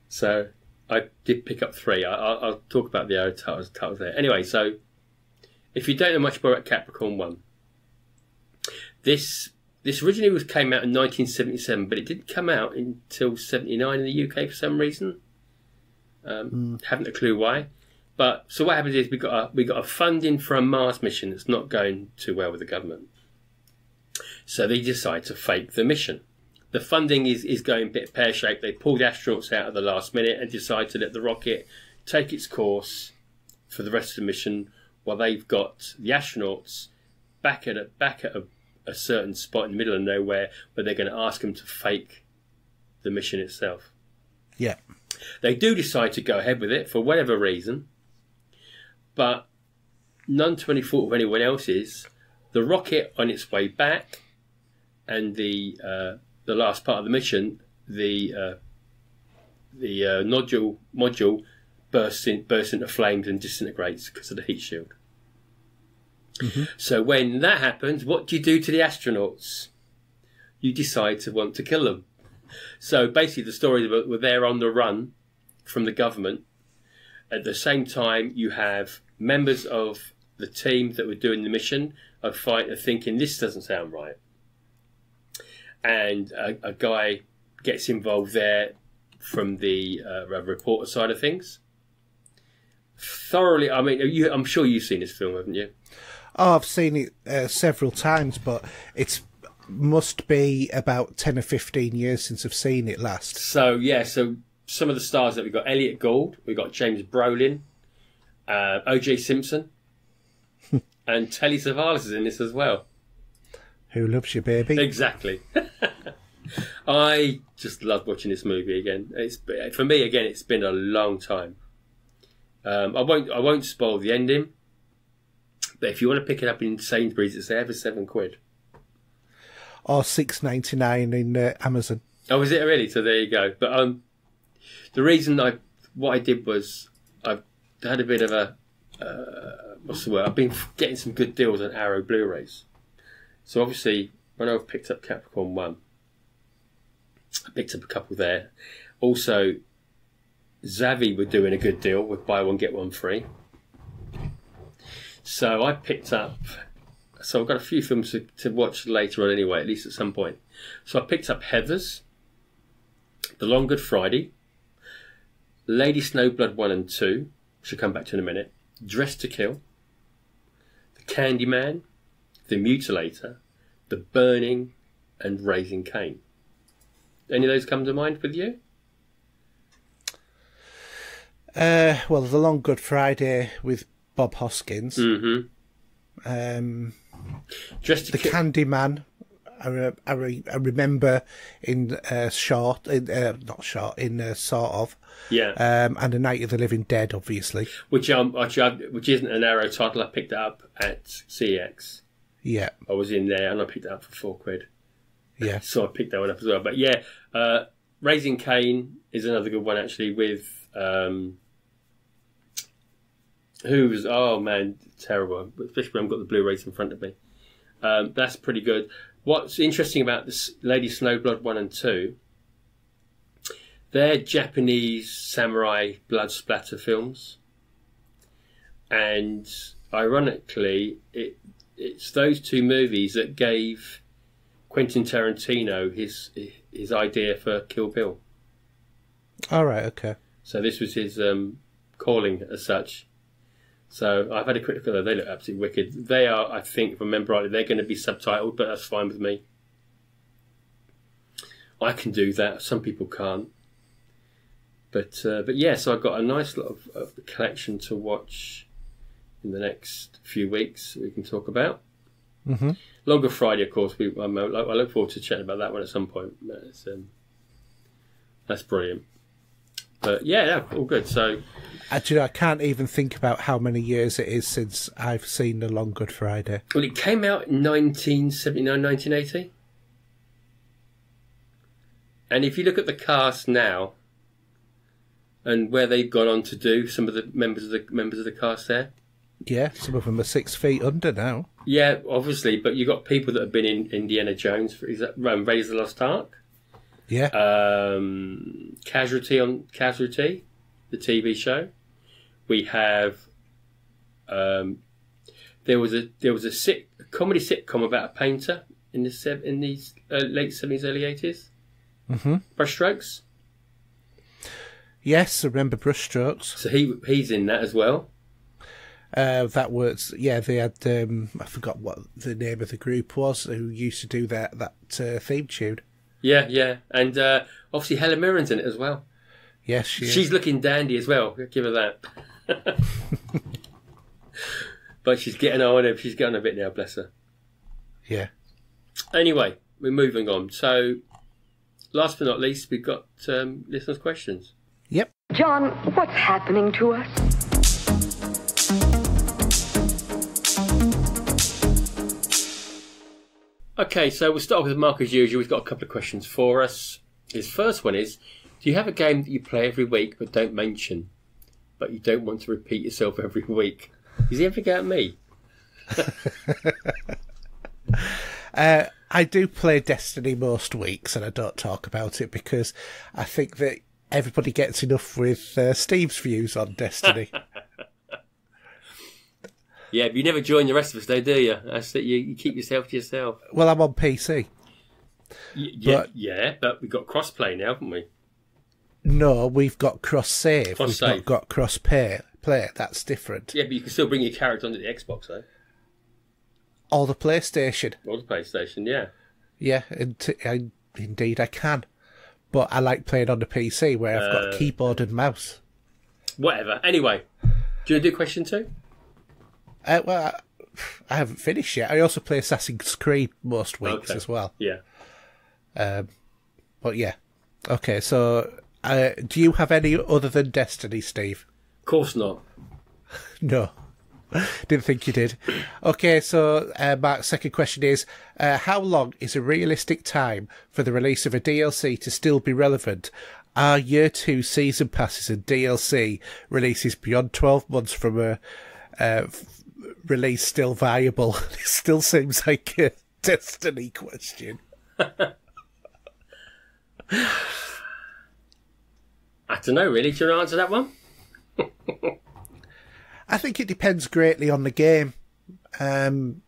So I did pick up 3. I'll talk about the Arrow titles there. Anyway, so if you don't know much more about Capricorn 1, this originally came out in 1977, but it didn't come out until 79 in the UK for some reason. Haven't a clue why. But so what happens is we got a funding for a Mars mission that's not going too well with the government. So they decide to fake the mission. The funding is going a bit pear-shaped. They pulled astronauts out at the last minute and decide to let the rocket take its course for the rest of the mission, while they've got the astronauts back at a certain spot in the middle of nowhere where they're going to ask them to fake the mission itself. Yeah. They do decide to go ahead with it for whatever reason. But none to any fault of anyone else's. The rocket on its way back, and the last part of the mission, the module bursts into flames and disintegrates because of the heat shield. Mm-hmm. So when that happens, what do you do to the astronauts? You decide to want to kill them. So basically, the story is we're there on the run from the government. At the same time, you have members of the team that were doing the mission are thinking, this doesn't sound right. And a guy gets involved there from the reporter side of things. Thoroughly, I mean, I'm sure you've seen this film, haven't you? Oh, I've seen it several times, but it must be about 10 or 15 years since I've seen it last. So some of the stars that we've got: Elliot Gould, we've got James Brolin, O.J. Simpson, and Telly Savalas is in this as well. Who loves you, baby? Exactly. I just love watching this movie again. For me, again, it's been a long time. I won't spoil the ending, but if you want to pick it up in Sainsbury's, it's there for £7. Or $6.99 in Amazon. Oh, is it really? So there you go. But the reason what I did was I had a bit of a what's the word? I've been getting some good deals on Arrow Blu-rays. So obviously, when I picked up Capricorn 1, I picked up a couple there. Also, Zavvi were doing a good deal with buy one get one free. So I picked up. So I've got a few films to watch later on anyway, at least at some point. So I picked up Heathers, The Long Good Friday, Lady Snowblood 1 and 2, which I'll come back to in a minute, Dress to Kill, The Candyman, The Mutilator, The Burning, and Raising Cain. Any of those come to mind with you? Well, The Long Good Friday with Bob Hoskins. Mm-hmm. The Candyman. I remember in sort of. Yeah. And A Night of the Living Dead, obviously. Which isn't an Arrow title. I picked it up at CX. Yeah. I was in there and I picked it up for £4. Yeah. So I picked that one up as well. But yeah, Raising Cain is another good one actually with who's terrible, especially when I've got the Blu-rays in front of me. That's pretty good. What's interesting about this Lady Snowblood 1 and 2, they're Japanese samurai blood splatter films, and ironically, it's those two movies that gave Quentin Tarantino his idea for Kill Bill. All right, okay. So this was his calling as such. So I've had a quick look at them. They look absolutely wicked. They are, I think, if I remember rightly, they're going to be subtitled, but that's fine with me. I can do that. Some people can't. But yeah, so I've got a nice lot of the collection to watch in the next few weeks that we can talk about. Mm-hmm. Longer Friday, of course. I look forward to chatting about that one at some point. That's brilliant. But yeah, all good. So, actually, I can't even think about how many years it is since I've seen The Long Good Friday. Well, it came out in 1979, 1980. And if you look at the cast now and where they've gone on to do, some of the members of the cast there. Yeah, some of them are 6 feet under now. Yeah, obviously, but you've got people that have been in Indiana Jones, Raiders of the Lost Ark. Yeah. Casualty, the TV show. We have there was a comedy sitcom about a painter in these late 70s, early 80s. Mm-hmm. Brushstrokes. Yes, I remember Brushstrokes. So he's in that as well. That was, yeah, they had, I forgot what the name of the group was, who used to do that theme tune. Yeah. And obviously Helen Mirren's in it as well. Yes, she is. She's looking dandy as well. Give her that. But she's getting on. She's getting a bit now, bless her. Yeah. Anyway, we're moving on. So, last but not least, we've got listeners' questions. Yep. John, what's happening to us? Okay, so we'll start with Mark as usual. He's got a couple of questions for us. His first one is, do you have a game that you play every week but don't mention, but you don't want to repeat yourself every week? Is he ever at me? I do play Destiny most weeks and I don't talk about it because I think that everybody gets enough with Steve's views on Destiny. Yeah, but you never join the rest of us, though, do you? That's that you keep yourself to yourself. Well, I'm on PC. But we've got cross-play now, haven't we? No, we've got cross-save. We've not got cross-play. That's different. Yeah, but you can still bring your character onto the Xbox, though. Or the PlayStation. Or the PlayStation, yeah. Yeah, indeed I can. But I like playing on the PC where I've got keyboard and mouse. Whatever. Anyway, Do you do question 2? Well, I haven't finished yet. I also play Assassin's Creed most weeks as well. Yeah. But yeah. Okay, so do you have any other than Destiny, Steve? Of course not. No. Didn't think you did. Okay, so Mark's second question is, how long is a realistic time for the release of a DLC to still be relevant? Are Year 2 Season Passes and DLC releases beyond 12 months from a release still viable? It still seems like a Destiny question. I don't know, really. Do you want to answer that one? I think it depends greatly on the game, and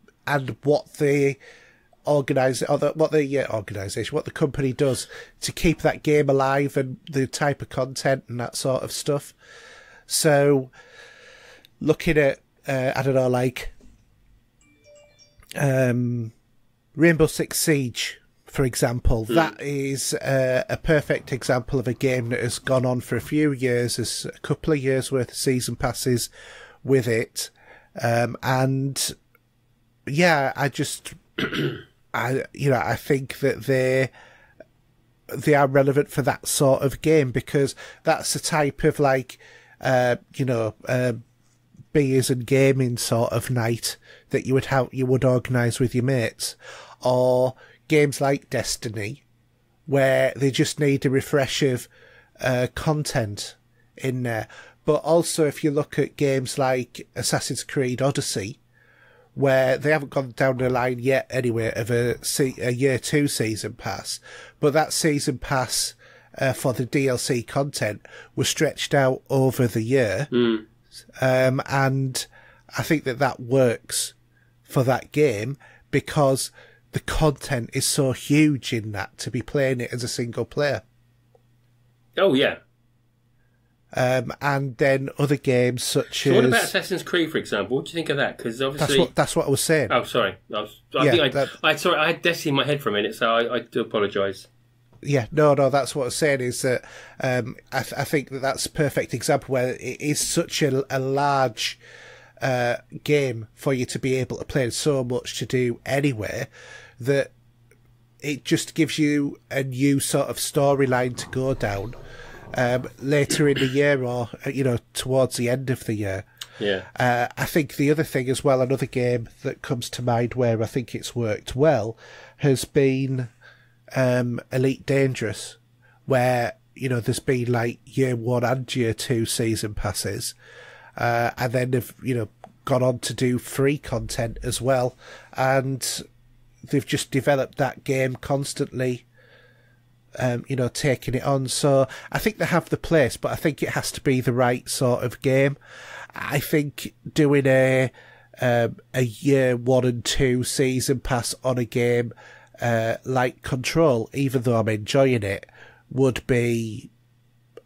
what the organisation, what the company does to keep that game alive, and the type of content and that sort of stuff. So, looking at I don't know, like Rainbow Six Siege, for example, that is a perfect example of a game that has gone on for a few years. There's a couple of years worth of season passes with it, and yeah, I think that they are relevant for that sort of game, because that's the type of beers and gaming sort of night that you would organise with your mates, or games like Destiny, where they just need a refresh of content in there. But also, if you look at games like Assassin's Creed Odyssey, where they haven't gone down the line yet anyway of a Year 2 Season Pass, but that Season Pass for the DLC content was stretched out over the year. And I think that works for that game, because the content is so huge in that, to be playing it as a single player. Oh, yeah. And then other games such as... what about Assassin's Creed, for example? What do you think of that? Because obviously... That's what I was saying. Oh, sorry. I had Destiny in my head for a minute, so I do apologise. Yeah, no, that's what I was saying, is that I think that's a perfect example where it is such a large game for you to be able to play, so much to do anywhere, that it just gives you a new sort of storyline to go down later in the year, or towards the end of the year. Yeah. I think the other thing as well, another game that comes to mind where I think it's worked well, has been Elite Dangerous, where there's been like Year 1 and Year 2 season passes, and then they've gone on to do free content as well, and they've just developed that game constantly, taking it on. So I think they have the place, but I think it has to be the right sort of game. I think doing a Year 1 and 2 season pass on a game like Control, even though I'm enjoying it, would be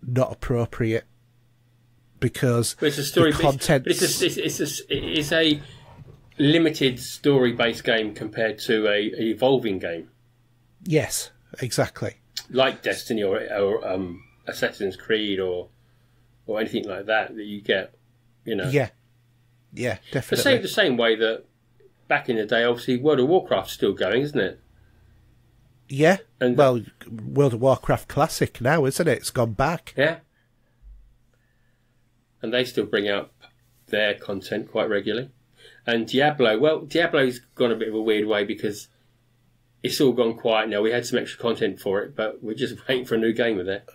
not appropriate, because it's a story, the content... It's a limited story-based game compared to a evolving game. Yes, exactly. Like Destiny or Assassin's Creed or anything like that you get, Yeah, definitely. The same way that back in the day, obviously, World of Warcraft's still going, isn't it? Yeah, well, World of Warcraft Classic now, isn't it? It's gone back. Yeah. And they still bring out their content quite regularly. And Diablo's gone a bit of a weird way, because it's all gone quiet now. We had some extra content for it, but we're just waiting for a new game with it.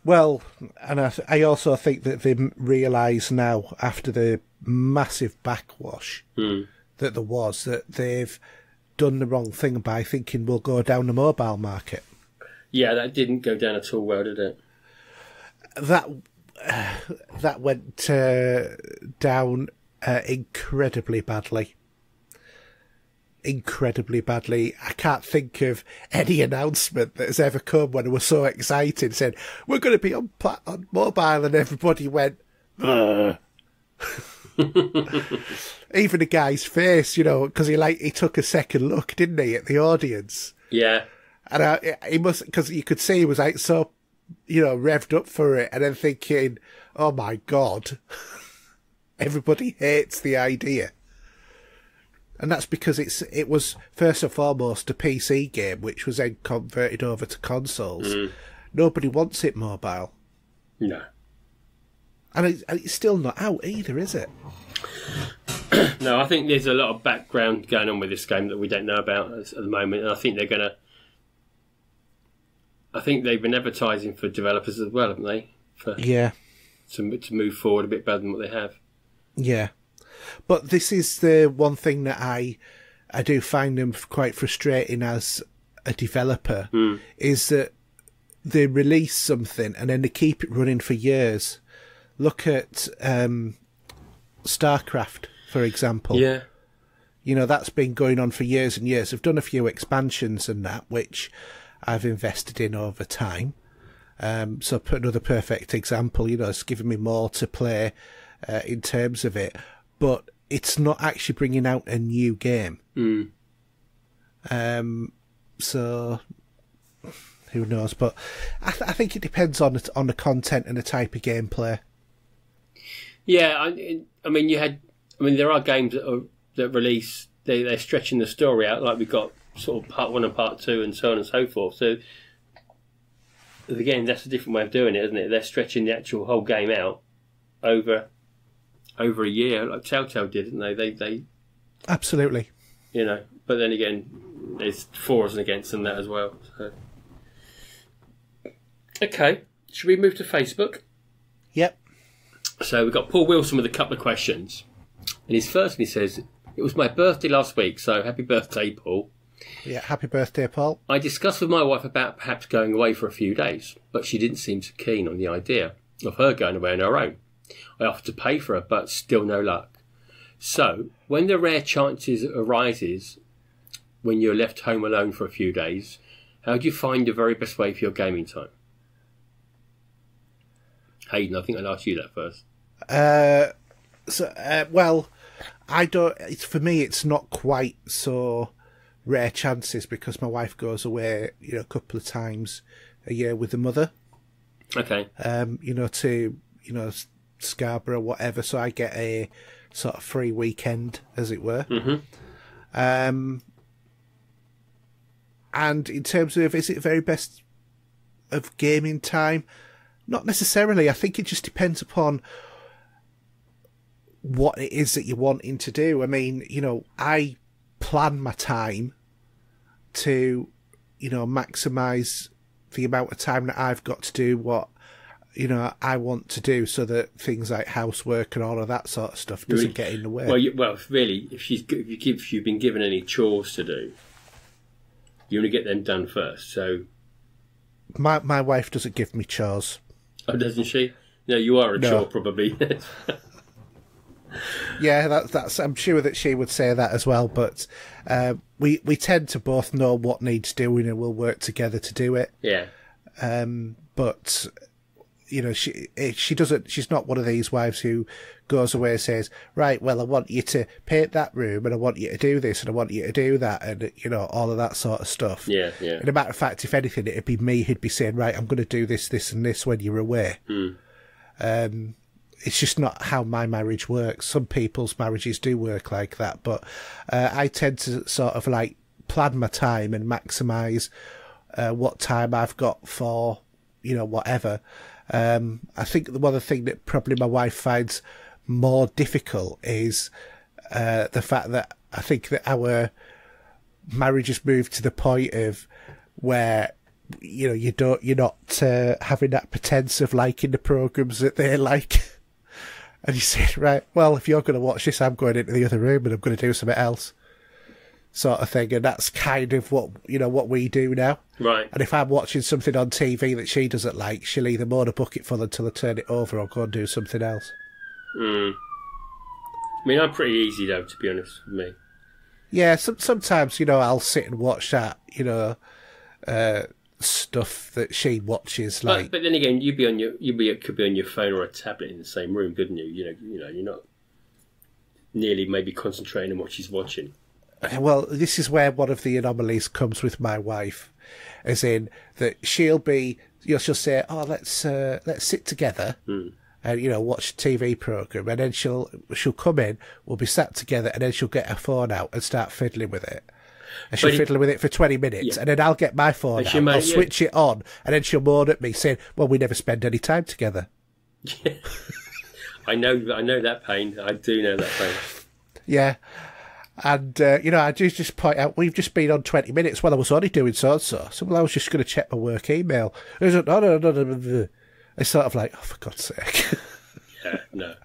Well, and I also think that they realise now, after the massive backwash that there was, that they've done the wrong thing by thinking we'll go down the mobile market. Yeah, that didn't go down at all well, did it? That went down incredibly badly. Incredibly badly. I can't think of any announcement that has ever come when it was so excited, said, we're going to be on mobile, and everybody went, even the guy's face, because he took a second look, didn't he, at the audience? Yeah. And he must, because you could see he was like so, revved up for it, and then thinking, oh my God. everybody hates the idea. And that's because it was first and foremost a PC game, which was then converted over to consoles. Nobody wants it mobile. No. And it's still not out either, is it? No, I think there's a lot of background going on with this game that we don't know about at the moment, and I think they've been advertising for developers as well, haven't they? To move forward a bit better than what they have. Yeah. But this is the one thing that I do find them quite frustrating as a developer, is that they release something and then they keep it running for years. Look at StarCraft, for example. Yeah. You know, that's been going on for years and years. I've done a few expansions and that, which I've invested in over time. So another perfect example, you know, it's given me more to play in terms of it. But it's not actually bringing out a new game. So who knows? But I think it depends on the content and the type of gameplay. Yeah, I mean, there are games that release. They're stretching the story out, like we've got sort of part 1 and part 2 and so on and so forth. So again, that's a different way of doing it, isn't it? They're stretching the actual whole game out over a year, like Telltale did, didn't they? They absolutely. You know, but then again, there's fors and against them that as well. So. Okay, should we move to Facebook? Yep. So we've got Paul Wilson with a couple of questions. And his first one, he says, "It was my birthday last week, so happy birthday, Paul." Yeah, happy birthday, Paul. "I discussed with my wife about perhaps going away for a few days, but she didn't seem so keen on the idea of her going away on her own. I offered to pay for her, but still no luck. So, when the rare chances arises when you're left home alone for a few days, how do you find the very best way for your gaming time?" Hayden, I think I'd ask you that first. Well, I don't. For me, it's not quite so rare chances because my wife goes away, you know, a couple of times a year with the mother. Okay. You know, to Scarborough, whatever. So I get a sort of free weekend, as it were. And in terms of, is it the very best of gaming time? Not necessarily. I think it just depends upon what it is that you're wanting to do. I mean, you know, I plan my time to, you know, maximise the amount of time that I've got to do what, you know, I want to do, so that things like housework and all of that sort of stuff doesn't get in the way. Well, really, if you've been given any chores to do, you want to get them done first. So, my wife doesn't give me chores. Oh, doesn't she? No, you are a chore, probably. Yeah, that's. I'm sure that she would say that as well. But we tend to both know what needs doing, and we'll work together to do it. Yeah. But you know, she doesn't. She's not one of these wives who goes away and says, "Right, well, I want you to paint that room, and I want you to do this, and I want you to do that," and you know, all of that sort of stuff. Yeah, yeah. And a matter of fact, if anything, it'd be me who'd be saying, "Right, I'm going to do this, this, and this when you're away." It's just not how my marriage works. Some people's marriages do work like that, but I tend to sort of like plan my time and maximise what time I've got for, you know, whatever. I think one of the things that probably my wife finds more difficult is the fact that I think that our marriage has moved to the point of where, you know, you're not having that pretense of liking the programmes that they like. And you say, right, well, if you're going to watch this, I'm going into the other room and I'm going to do something else, sort of thing. And that's kind of what we do now. Right. And if I'm watching something on TV that she doesn't like, she'll either moan a bucket full until I turn it over or go and do something else. I mean, I'm pretty easy, though, to be honest with me. Yeah, sometimes, you know, I'll sit and watch that, you know, stuff that she watches. Like, but then again, could be on your phone or a tablet in the same room, couldn't you? You know, you're not nearly maybe concentrating on what she's watching. Well, this is where one of the anomalies comes with my wife, as in that she'll be, you know, she'll say, "Oh, let's sit together," and watch a TV program, and then she'll come in, we'll be sat together, and then she'll get her phone out and start fiddling with it. And she'll fiddle with it for 20 minutes, and then I'll get my phone out, I'll switch it on, and then she'll moan at me saying, well, we never spend any time together. Yeah. I know that pain. I do know that pain. Yeah. And, I do just point out, we've just been on 20 minutes. Well, I was only doing so-and-so. So, well, I was just going to check my work email. It was like, no. It's sort of like, oh, for God's sake. Yeah, no.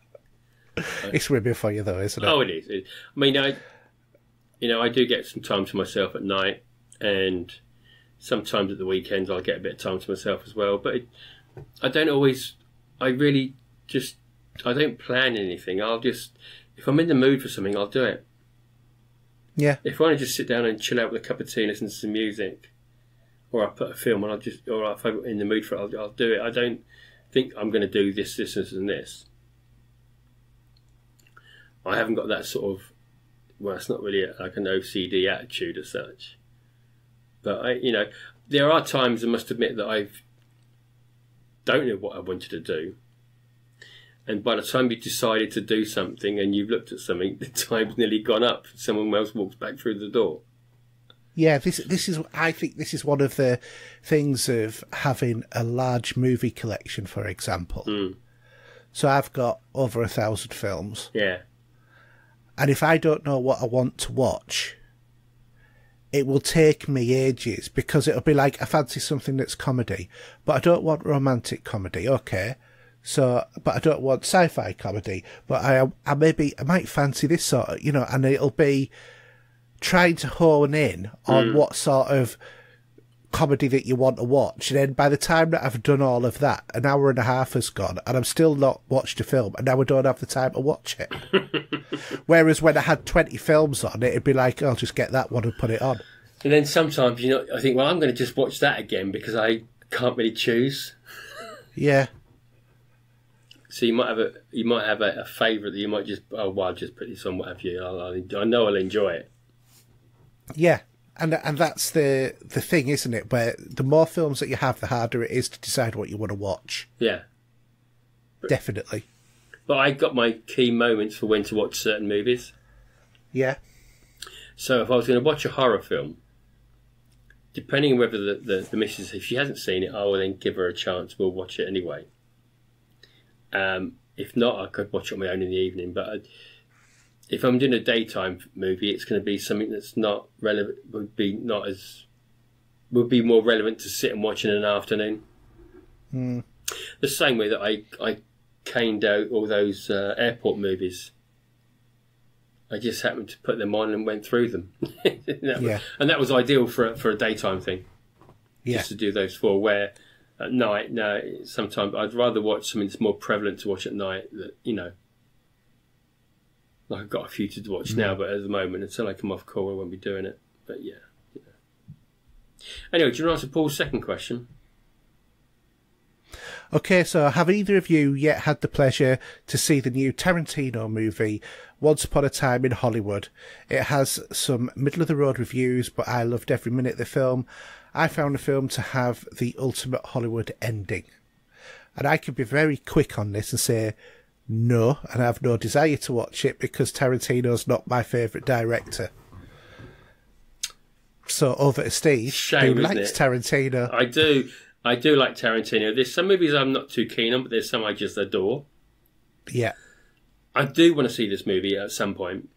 It's ribbing for you, though, isn't it? Oh, it is. I mean, I do get some time to myself at night, and sometimes at the weekends I'll get a bit of time to myself as well. But I don't always... I don't plan anything. If I'm in the mood for something, I'll do it. Yeah. If I want to just sit down and chill out with a cup of tea and listen to some music, or I put a film on, or if I'm in the mood for it, I'll do it. I don't think I'm going to do this, and this. I haven't got that sort of, well, it's not really like an OCD attitude as such. But there are times I must admit that I don't know what I wanted to do. And by the time you've decided to do something and you've looked at something, the time's nearly gone up. Someone else walks back through the door. Yeah, I think this is one of the things of having a large movie collection, for example. Mm. So I've got over 1,000 films. Yeah. And if I don't know what I want to watch, it will take me ages, because it'll be like, I fancy something that's comedy, but I don't want romantic comedy. Okay. So, but I don't want sci-fi comedy, but I might fancy this sort of, and it'll be trying to hone in on what sort of comedy that you want to watch. And then by the time that I've done all of that, an hour and a half has gone, and I'm still not watched a film, and now I don't have the time to watch it. Whereas when I had 20 films on, it'd be like, I'll just get that one and put it on. And then sometimes, I think, well, I'm going to just watch that again because I can't really choose. Yeah. So you might have a favourite that you might just, I'll just put this on, what have you. I know I'll enjoy it. Yeah, and that's the thing, isn't it? Where the more films that you have, the harder it is to decide what you want to watch. Yeah. Definitely. But I got my key moments for when to watch certain movies. Yeah. So if I was going to watch a horror film, depending on whether the missus, if she hasn't seen it, I will then give her a chance. We'll watch it anyway. If not, I could watch it on my own in the evening. But if I'm doing a daytime movie, it's going to be something that's not relevant. Would be more relevant to sit and watch in an afternoon. Mm. The same way that I caned out all those airport movies. I just happened to put them on and went through them. And that was ideal for a daytime thing. Yeah. Just to do those four. Where at night, no, sometimes I'd rather watch something that's more prevalent to watch at night. That like I've got a few to watch now, but at the moment, until I come off call, I won't be doing it. But yeah. Anyway, do you want to answer Paul's second question? Okay, so have either of you yet had the pleasure to see the new Tarantino movie, Once Upon a Time in Hollywood? It has some middle-of-the-road reviews, but I loved every minute of the film. I found the film to have the ultimate Hollywood ending. And I can be very quick on this and say no, and I have no desire to watch it because Tarantino's not my favourite director. So over to Steve, who likes Tarantino. I do like Tarantino. There's some movies I'm not too keen on, but there's some I just adore. Yeah. I do want to see this movie at some point.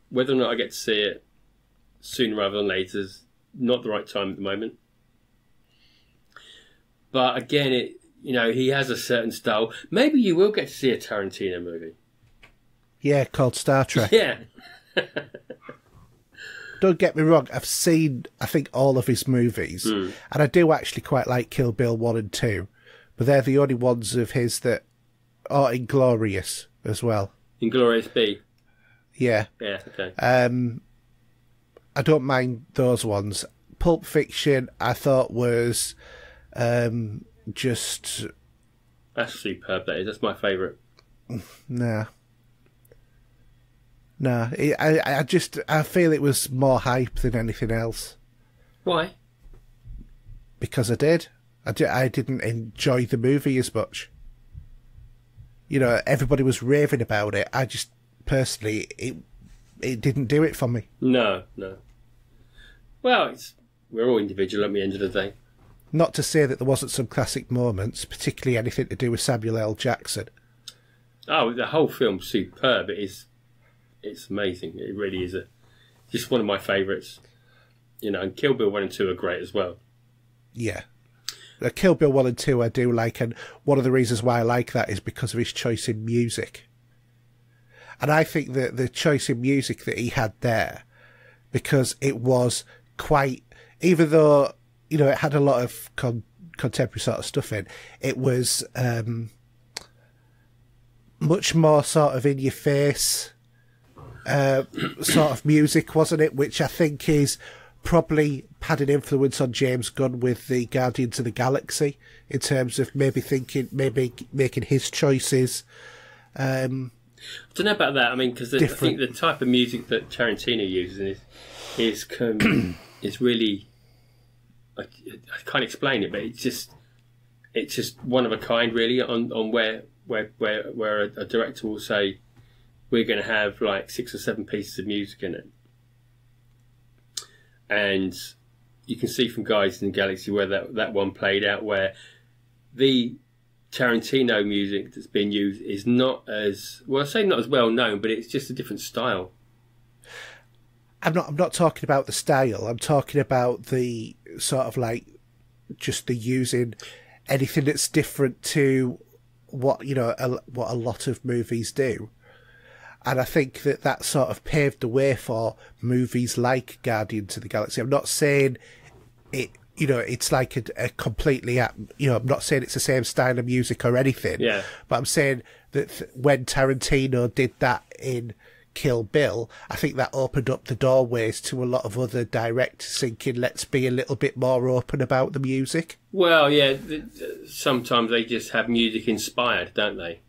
Whether or not I get to see it sooner rather than later is not the right time at the moment. But again, he has a certain style. Maybe you will get to see a Tarantino movie. Yeah, called Star Trek. Yeah. Don't get me wrong, I've seen, I think, all of his movies, and I do actually quite like Kill Bill 1 and 2, but they're the only ones of his that are Inglourious as well. Inglourious B? Yeah. Yeah, okay. I don't mind those ones. Pulp Fiction, I thought was just... That's superb, that is. That's my favourite. Nah. No, I feel it was more hype than anything else. Why? Because I didn't enjoy the movie as much. everybody was raving about it. I just personally, it didn't do it for me. No. Well, we're all individual at the end of the day. Not to say that there wasn't some classic moments, particularly anything to do with Samuel L. Jackson. Oh, the whole film's superb. It's amazing. It really is just one of my favourites. And Kill Bill 1 and 2 are great as well. Yeah. Kill Bill 1 and 2 I do like, and one of the reasons why I like that is because of his choice in music. And I think that the choice in music that he had there, because it was quite, even though, it had a lot of contemporary sort of stuff in, it was much more sort of in your face sort of music, wasn't it? Which I think is probably had an influence on James Gunn with the Guardians of the Galaxy in terms of maybe making his choices. I don't know about that. I mean, because I think the type of music that Tarantino uses is really, I can't explain it, but it's just one of a kind, really. On where a director will say, we're going to have like 6 or 7 pieces of music in it. And you can see from Guardians of the Galaxy where that one played out, where the Tarantino music that's being used is not as, well, I say not as well known, but it's just a different style. I'm not talking about the style. I'm talking about the sort of like just the using anything that's different to what what a lot of movies do. And I think that sort of paved the way for movies like Guardians of the Galaxy. I'm not saying it, it's like a completely, I'm not saying it's the same style of music or anything. Yeah. But I'm saying that when Tarantino did that in Kill Bill, I think that opened up the doorways to a lot of other directors thinking, let's be a little bit more open about the music. Well, yeah, sometimes they just have music inspired, don't they?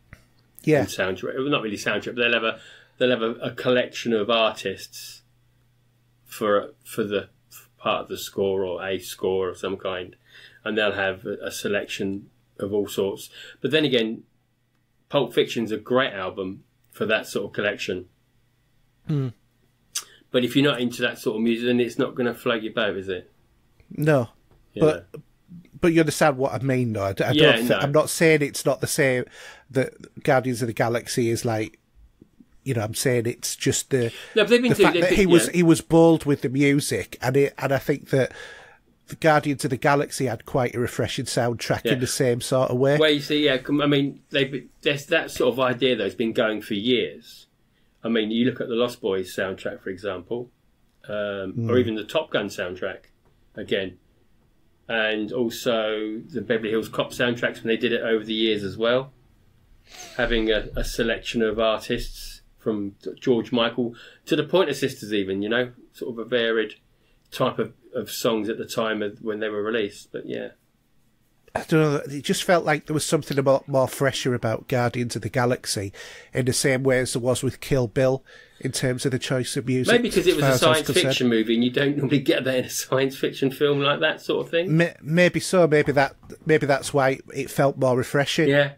Yeah, soundtrack. Well, not really soundtrack, but they'll have a collection of artists for the part of the score or a score of some kind, and they'll have a selection of all sorts. But then again, Pulp Fiction's a great album for that sort of collection. Mm. But if you're not into that sort of music, then it's not going to float your boat, is it? No, But you understand what I mean, though. I'm not saying it's not the same. That Guardians of the Galaxy is like, I'm saying it's just the fact that he was bold with the music, and I think that the Guardians of the Galaxy had quite a refreshing soundtrack in the same sort of way. Well, you see, I mean, there's that sort of idea though has been going for years. I mean, you look at the Lost Boys soundtrack, for example, or even the Top Gun soundtrack again. And also the Beverly Hills Cop soundtracks when they did it over the years as well. Having a selection of artists from George Michael to the Pointer Sisters even, sort of a varied type of songs at the time when they were released. But yeah. I don't know, it just felt like there was something a lot more fresher about Guardians of the Galaxy in the same way as there was with Kill Bill in terms of the choice of music. Maybe because it was a science fiction movie and you don't normally get that in a science fiction film like that sort of thing. Maybe so. Maybe that's why it felt more refreshing. Yeah.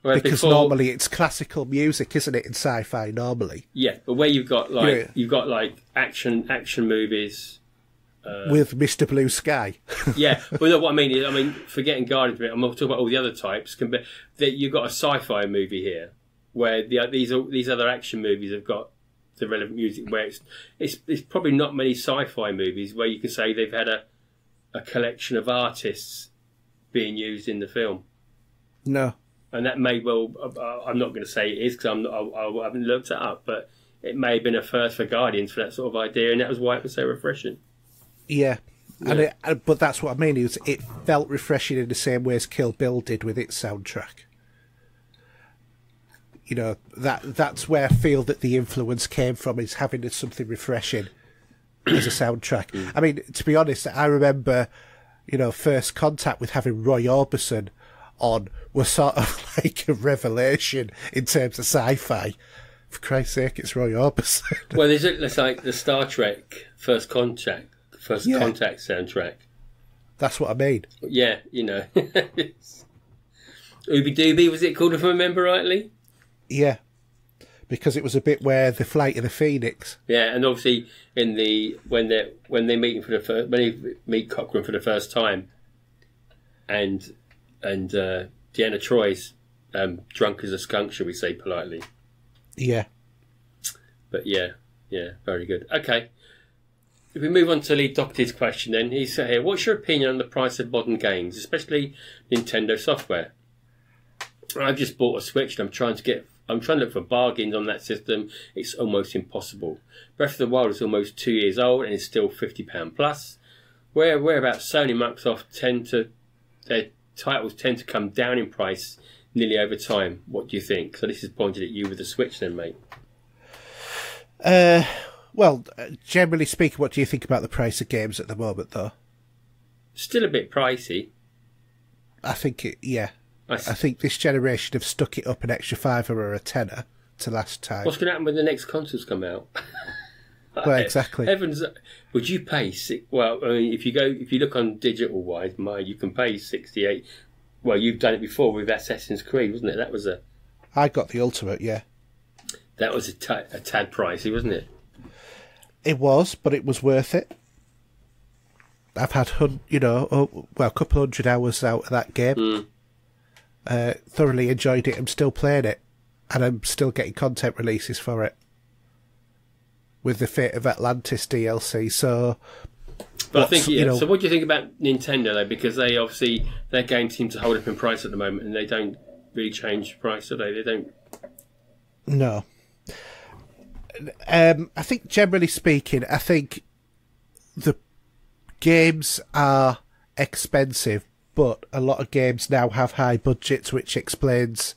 Because normally it's classical music, isn't it, in sci-fi normally? Yeah, but where you've got action movies with Mr. Blue Sky. Yeah, well, no, what I mean is, forgetting Guardians, I'm talking about all the other types. You've got a sci-fi movie here, where these other action movies have got the relevant music. Where it's probably not many sci-fi movies where you can say they've had a collection of artists being used in the film. No, and that may well. I'm not going to say it is because I haven't looked it up, but it may have been a first for Guardians for that sort of idea, and that was why it was so refreshing. Yeah. But that's what I mean. It felt refreshing in the same way as Kill Bill did with its soundtrack. That's where I feel that the influence came from, is having something refreshing as a soundtrack. I mean, to be honest, I remember, first contact with having Roy Orbison on was sort of like a revelation in terms of sci-fi. For Christ's sake, it's Roy Orbison. Well, it's like the Star Trek First Contact soundtrack. That's what I mean. Yeah, Ooby Dooby, was it called, if I remember rightly? Yeah. Because it was a bit where the Flight of the Phoenix. Yeah, and obviously in the when they meet him for the first, when they meet Cochrane for the first time, and Deanna Troy's drunk as a skunk, shall we say politely? Yeah. But yeah, very good. Okay, if we move on to Lee Doherty's question, then he said here, what's your opinion on the price of modern games, especially Nintendo software? I've just bought a Switch and I'm trying to look for bargains on that system. It's almost impossible. Breath of the Wild is almost 2 years old and is still £50 plus. Whereabouts Sony and Microsoft their titles tend to come down in price nearly over time. What do you think? So this is pointed at you with the Switch then, mate. Well, generally speaking, what do you think about the price of games at the moment, though? Still a bit pricey. I think I think this generation have stuck it up an extra £5 or a tenner to last time. What's going to happen when the next consoles come out? Well, exactly. Heavens, would you pay? Well, I mean, if you look on digital wise, you can pay 68. Well, you've done it before with Assassin's Creed, wasn't it? I got the Ultimate, yeah. That was a tad pricey, wasn't it? It was, but it was worth it. I've had a couple hundred hours out of that game. Thoroughly enjoyed it. I'm still playing it, and I'm still getting content releases for it with the Fate of Atlantis DLC. So, but I think So, what do you think about Nintendo though? Because they obviously their games seem to hold up in price at the moment, and they don't really change price, do they? They don't. No. I think generally speaking, I think the games are expensive, but a lot of games now have high budgets, which explains,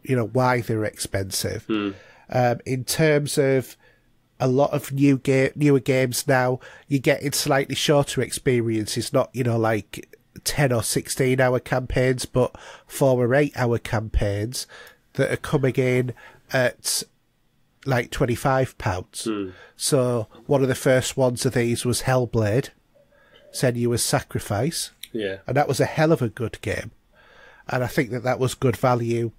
why they're expensive. In terms of a lot of newer games now, you're getting slightly shorter experiences, not, like 10 or 16 hour campaigns, but 4 or 8 hour campaigns that are coming in at like £25. So one of the first ones of these was Hellblade, Senua's Sacrifice. Yeah. And that was a hell of a good game. And I think that was good value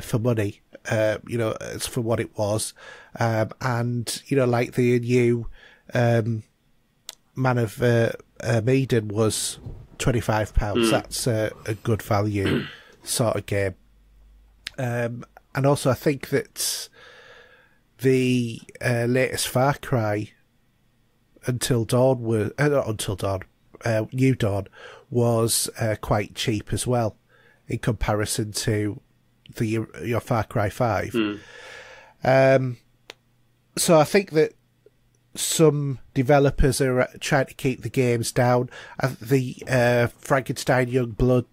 for money, as for what it was. And, like the new Man of Medan was £25. That's a good value sort of game. And also I think that the latest Far Cry New Dawn was quite cheap as well in comparison to your Far Cry 5. So I think that some developers are trying to keep the games down. The Wolfenstein Young Blood,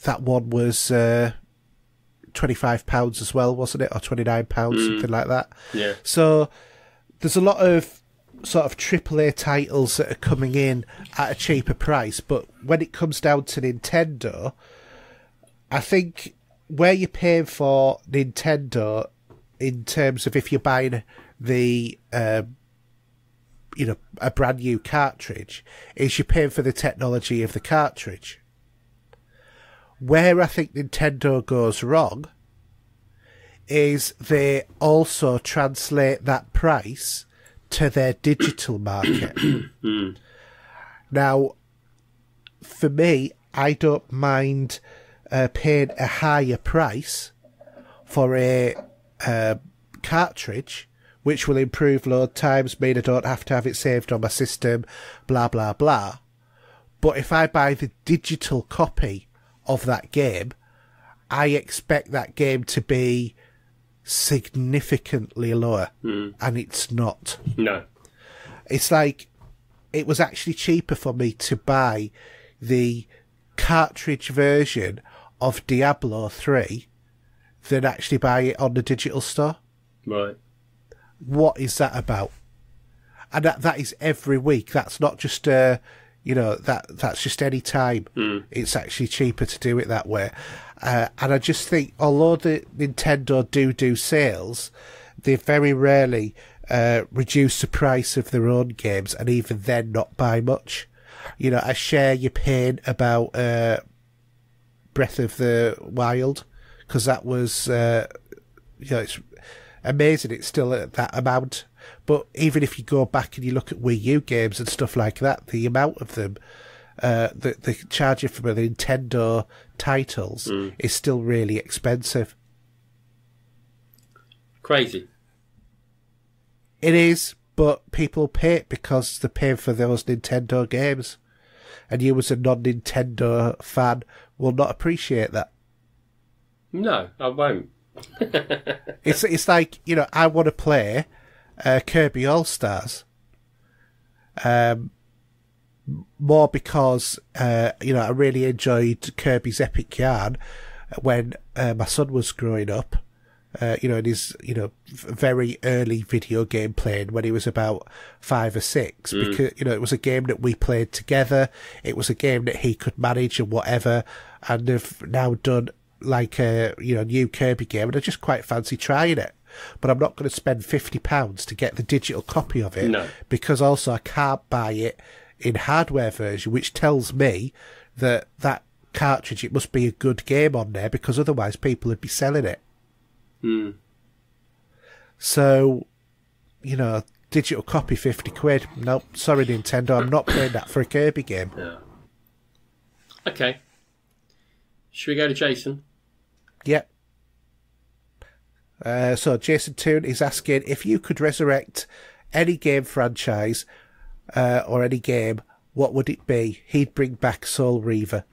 that one was £25 as well, wasn't it? Or £29, something like that. Yeah. So there's a lot of sort of AAA titles that are coming in at a cheaper price, but when it comes down to Nintendo, I think where you're paying for Nintendo in terms of if you're buying the a brand new cartridge, is you're paying for the technology of the cartridge. Where I think Nintendo goes wrong is they also translate that price to their digital market. Now, for me, I don't mind paying a higher price for a cartridge, which will improve load times, mean I don't have to have it saved on my system, blah, blah, blah. But if I buy the digital copy of that game, I expect that game to be significantly lower, and it's not. No. It's like it was actually cheaper for me to buy the cartridge version of Diablo 3 than actually buy it on the digital store. Right. What is that about? And that is every week. That's not just that's just any time. It's actually cheaper to do it that way. And I just think, although the Nintendo do sales, they very rarely reduce the price of their own games, and even then not by much. I share your pain about Breath of the Wild, because that was, it's amazing it's still at that amount. But even if you go back and you look at Wii U games and stuff like that, the amount of them the charging for the Nintendo titles is still really expensive. Crazy. It is, but people pay it because they're paying for those Nintendo games. And you as a non-Nintendo fan will not appreciate that. No, I won't. It's like, I want to play Kirby All-Stars. More because, I really enjoyed Kirby's Epic Yarn when my son was growing up. In his, very early video game playing when he was about 5 or 6, because, it was a game that we played together. It was a game that he could manage and whatever. And they've now done like a, new Kirby game, and I just quite fancy trying it. But I'm not going to spend £50 to get the digital copy of it. No. Because also I can't buy it in hardware version, which tells me that cartridge, it must be a good game on there, because otherwise people would be selling it. So, digital copy, £50. Nope, sorry Nintendo, I'm not playing that for a Kirby game. Yeah. Okay. Should we go to Jason? Yep. So Jason Toon is asking, if you could resurrect any game franchise or any game, what would it be? He'd bring back Soul Reaver.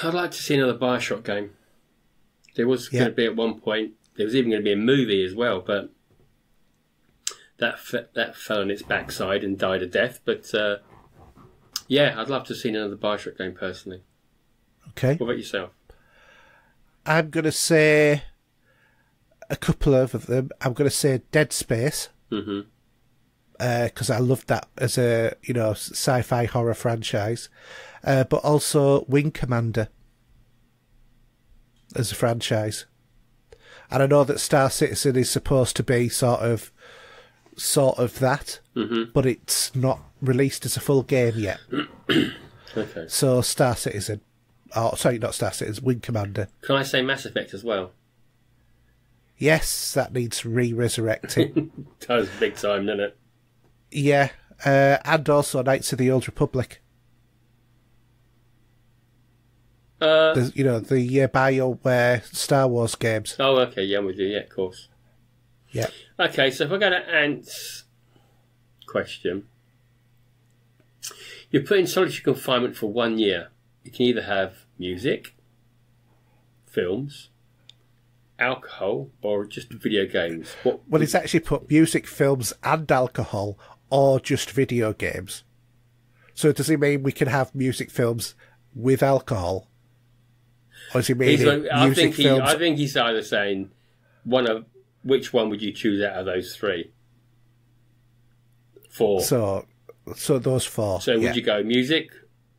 I'd like to see another Bioshock game. There was going to be at one point. There was even going to be a movie as well, but that fell on its backside and died a death. But I'd love to see another Bioshock game personally. Okay. What about yourself? I'm going to say a couple of them. I'm going to say Dead Space. Because I loved that as a, sci-fi horror franchise. But also Wing Commander as a franchise. And I know that Star Citizen is supposed to be sort of that, but it's not released as a full game yet. Okay. So Star Citizen. Oh, sorry, not Star Citizen, Wing Commander. Can I say Mass Effect as well? Yes, that needs re-resurrecting. That was big time, didn't it? Yeah, and also Knights of the Old Republic. The BioWare Star Wars games. Oh, okay, yeah, I'm with you. Yeah, of course. Yeah. Okay, so if I go to Ant's question, you're put in solitary confinement for 1 year. You can either have music, films, alcohol, or just video games. Well, it's actually put music, films, and alcohol, or just video games. So does it mean we can have music, films with alcohol? Or does it mean music, films? I think he's either saying which one would you choose out of those three? 4. So those 4. So would you go music,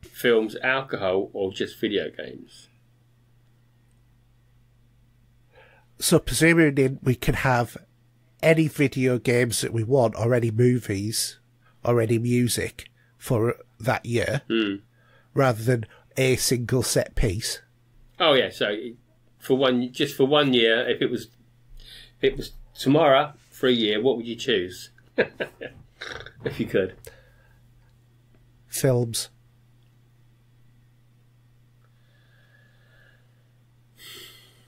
films, alcohol, or just video games? So presumably we can have any video games that we want, or any movies, or any music for that year, rather than a single set piece. Oh yeah, so for 1 year, if it was tomorrow for a year, what would you choose? If you could. Films.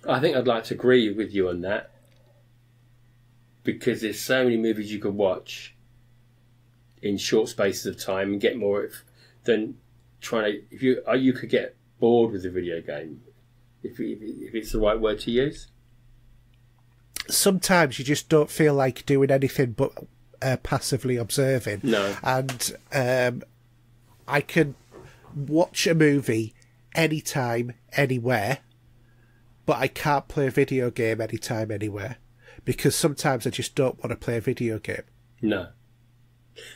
I think I'd like to agree with you on that, because there's so many movies you could watch in short spaces of time and get more than trying to. You could get bored with a video game, if it's the right word to use. Sometimes you just don't feel like doing anything but passively observing. No. And I can watch a movie anytime, anywhere, but I can't play a video game anytime, anywhere, because sometimes I just don't want to play a video game. No.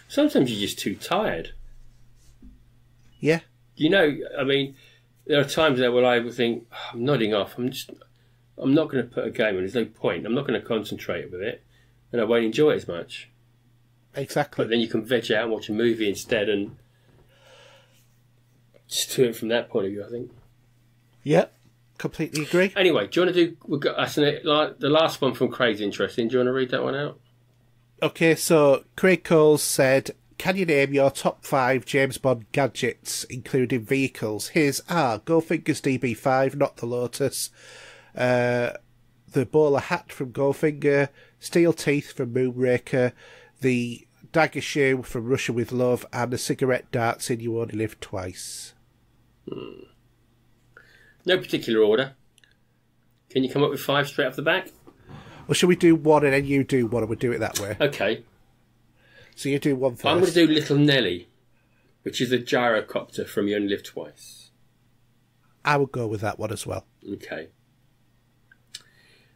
Sometimes you're just too tired. Yeah. I mean, there are times there where I would think, I'm nodding off. I'm not going to put a game on. There's no point. I'm not going to concentrate with it, and I won't enjoy it as much. exactly. But then you can veg out and watch a movie instead, and just do it from that point of view, I think. Yep, completely agree. Anyway, do you want to do... the last one from Craig's interesting. Do you want to read that one out? Okay, so Craig Coles said, can you name your top 5 James Bond gadgets, including vehicles? His are Goldfinger's DB5, not the Lotus, the bowler hat from Goldfinger, steel teeth from Moonraker, the dagger shoe from Russia with Love, and the cigarette darts in You Only Live Twice. No particular order. Can you come up with 5 straight off the back? Well, shall we do one and then you do one, and we'll do it that way? Okay. So you do one first. I'm going to do Little Nelly, which is a gyrocopter from You Only Live Twice. I would go with that one as well. Okay.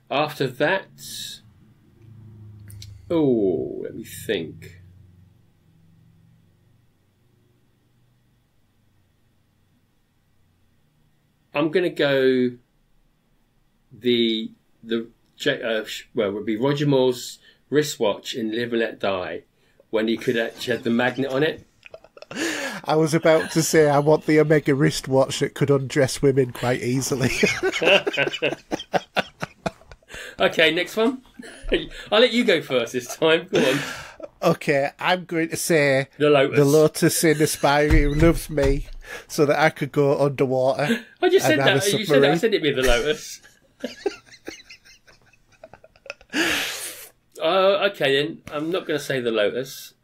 After that... Oh, let me think. I'm going to go it would be Roger Moore's wristwatch in Live and Let Die, when he could actually have the magnet on it. I was about to say I want the Omega wristwatch that could undress women quite easily. Okay, next one. I'll let you go first this time. Go on. Okay, I'm going to say The Lotus. The Lotus in the Spy Who Loves Me, so that I could go underwater. I just said and have that. a You said that. I submarine. said it'd be The Lotus. Okay then. I'm not going to say The Lotus.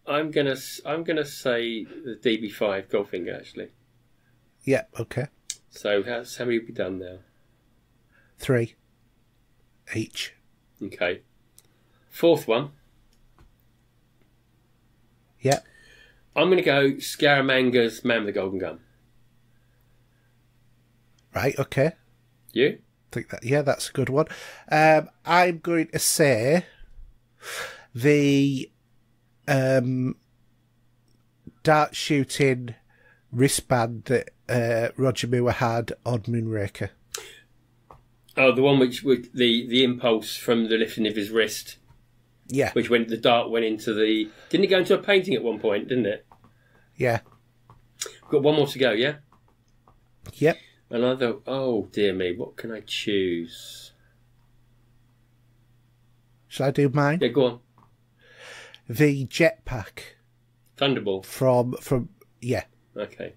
I'm gonna say the DB5 Goldfinger actually. Yeah, okay. So how many have we done now? 3 each. Okay. 4th one. Yeah. I'm going to go Scaramanga's Man with the Golden Gun. Right, okay. You? Think that, yeah, that's a good one. I'm going to say the dart shooting wristband that Roger Moore had on Moonraker. Oh, the one which with the impulse from the lifting of his wrist, Yeah, which the dart went into the... Didn't it go into a painting at one point, didn't it? yeah, We've got one more to go, yeah? yep. Another... Oh, dear me, what can I choose? Shall I do mine? Yeah, go on. The jetpack Thunderball. from yeah. Okay.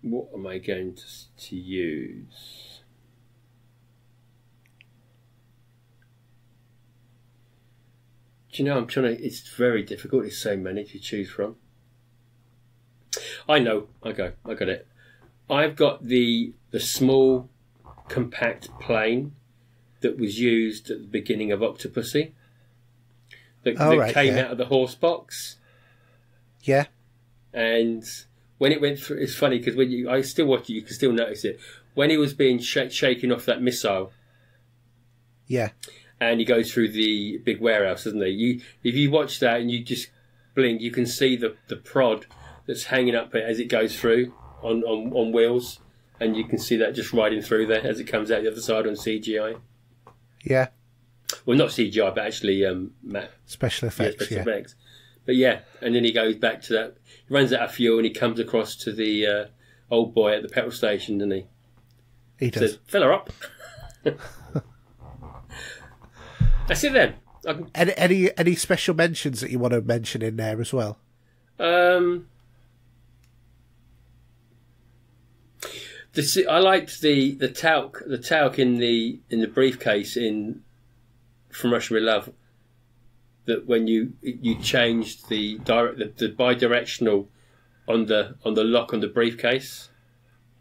What am I going to use? Do you know, I'm trying to... It's very difficult. There's so many to choose from. I know. I got it. I've got the small, compact plane that was used at the beginning of Octopussy. That came out of the horse box. Yeah. And when it went through, it's funny because I still watch it, you can still notice it. When he was being shaken off that missile, Yeah. and he goes through the big warehouse, doesn't he? If you watch that and you just blink, you can see the prod that's hanging up as it goes through on wheels, and you can see that just riding through there as it comes out the other side on CGI. Yeah. Well, not CGI, but actually Special effects. special effects. But yeah, and then he goes back to that. He runs out of fuel and he comes across to the old boy at the petrol station, doesn't he? He does. Says, "Fill her up." That's it then. Any special mentions that you want to mention in there as well? I liked the talc in the briefcase from Russia with Love. That when you changed the bi-directional on the lock on the briefcase.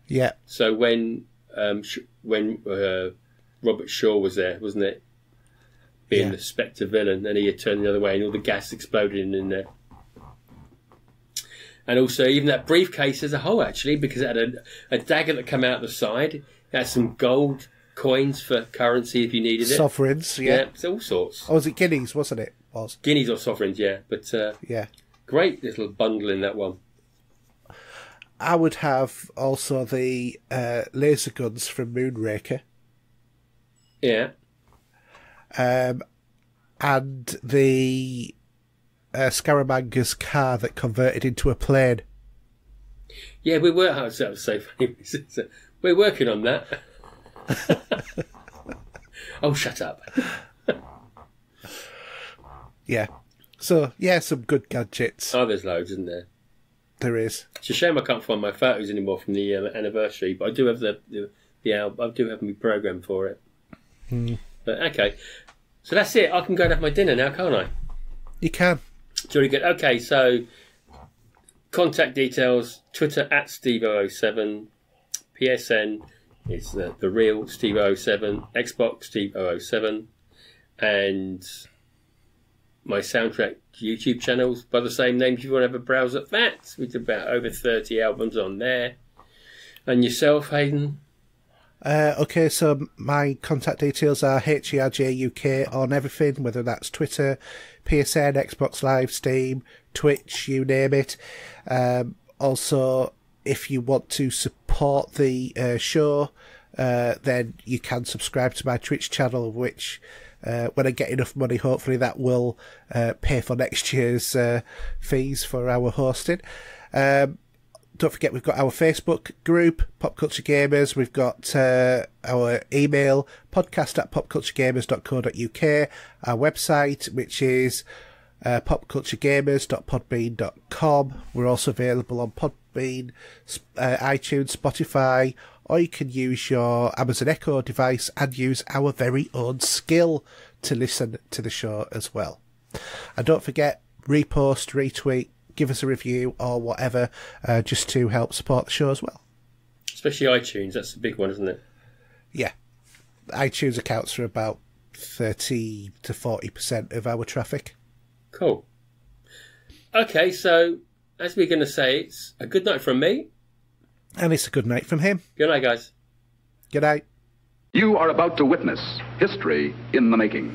Yeah. So when Robert Shaw was there, wasn't it? Being the Spectre villain, and he had turned the other way, and all the gas exploded in there. And also, even that briefcase as a whole, actually, because it had a dagger that came out the side. It had some gold coins for currency if you needed it. Sovereigns, yeah. It's all sorts. Oh, was it guineas, wasn't it? Guineas or sovereigns, yeah. But yeah. Great little bundle in that one. I would have also the laser guns from Moonraker. Yeah. And the Scaramanga's car that converted into a plane. Yeah, we were. Oh, that was so funny. We're working on that. Oh, shut up. Yeah. So, yeah, some good gadgets. Oh, there's loads, isn't there? There is. It's a shame I can't find my photos anymore from the anniversary, but I do have the album. I do have my program for it. But okay, so that's it. I can go and have my dinner now, can't I? You can. Jolly good. Okay, so contact details: Twitter at Steve007, PSN is the real Steve007, Xbox Steve007, and my soundtrack YouTube channels by the same name. If you want to have a browse at that, we did about over 30 albums on there. And yourself, Hayden? Okay, so my contact details are HERJUK on everything, whether that's Twitter, PSN, Xbox Live, Steam, Twitch, you name it. Also, if you want to support the show, then you can subscribe to my Twitch channel, which, when I get enough money, hopefully that will pay for next year's fees for our hosting. Don't forget, we've got our Facebook group, Pop Culture Gamers. We've got our email, podcast@popculturegamers.co.uk. Our website, which is popculturegamers.podbean.com. We're also available on Podbean, iTunes, Spotify, or you can use your Amazon Echo device and use our very own skill to listen to the show as well. And don't forget, repost, retweet, give us a review or whatever, just to help support the show as well. Especially iTunes, that's the big one, isn't it? Yeah. iTunes accounts for about 30 to 40% of our traffic. Cool. Okay, so as we're going to say, it's a good night from me. And it's a good night from him. Good night, guys. Good night. You are about to witness history in the making.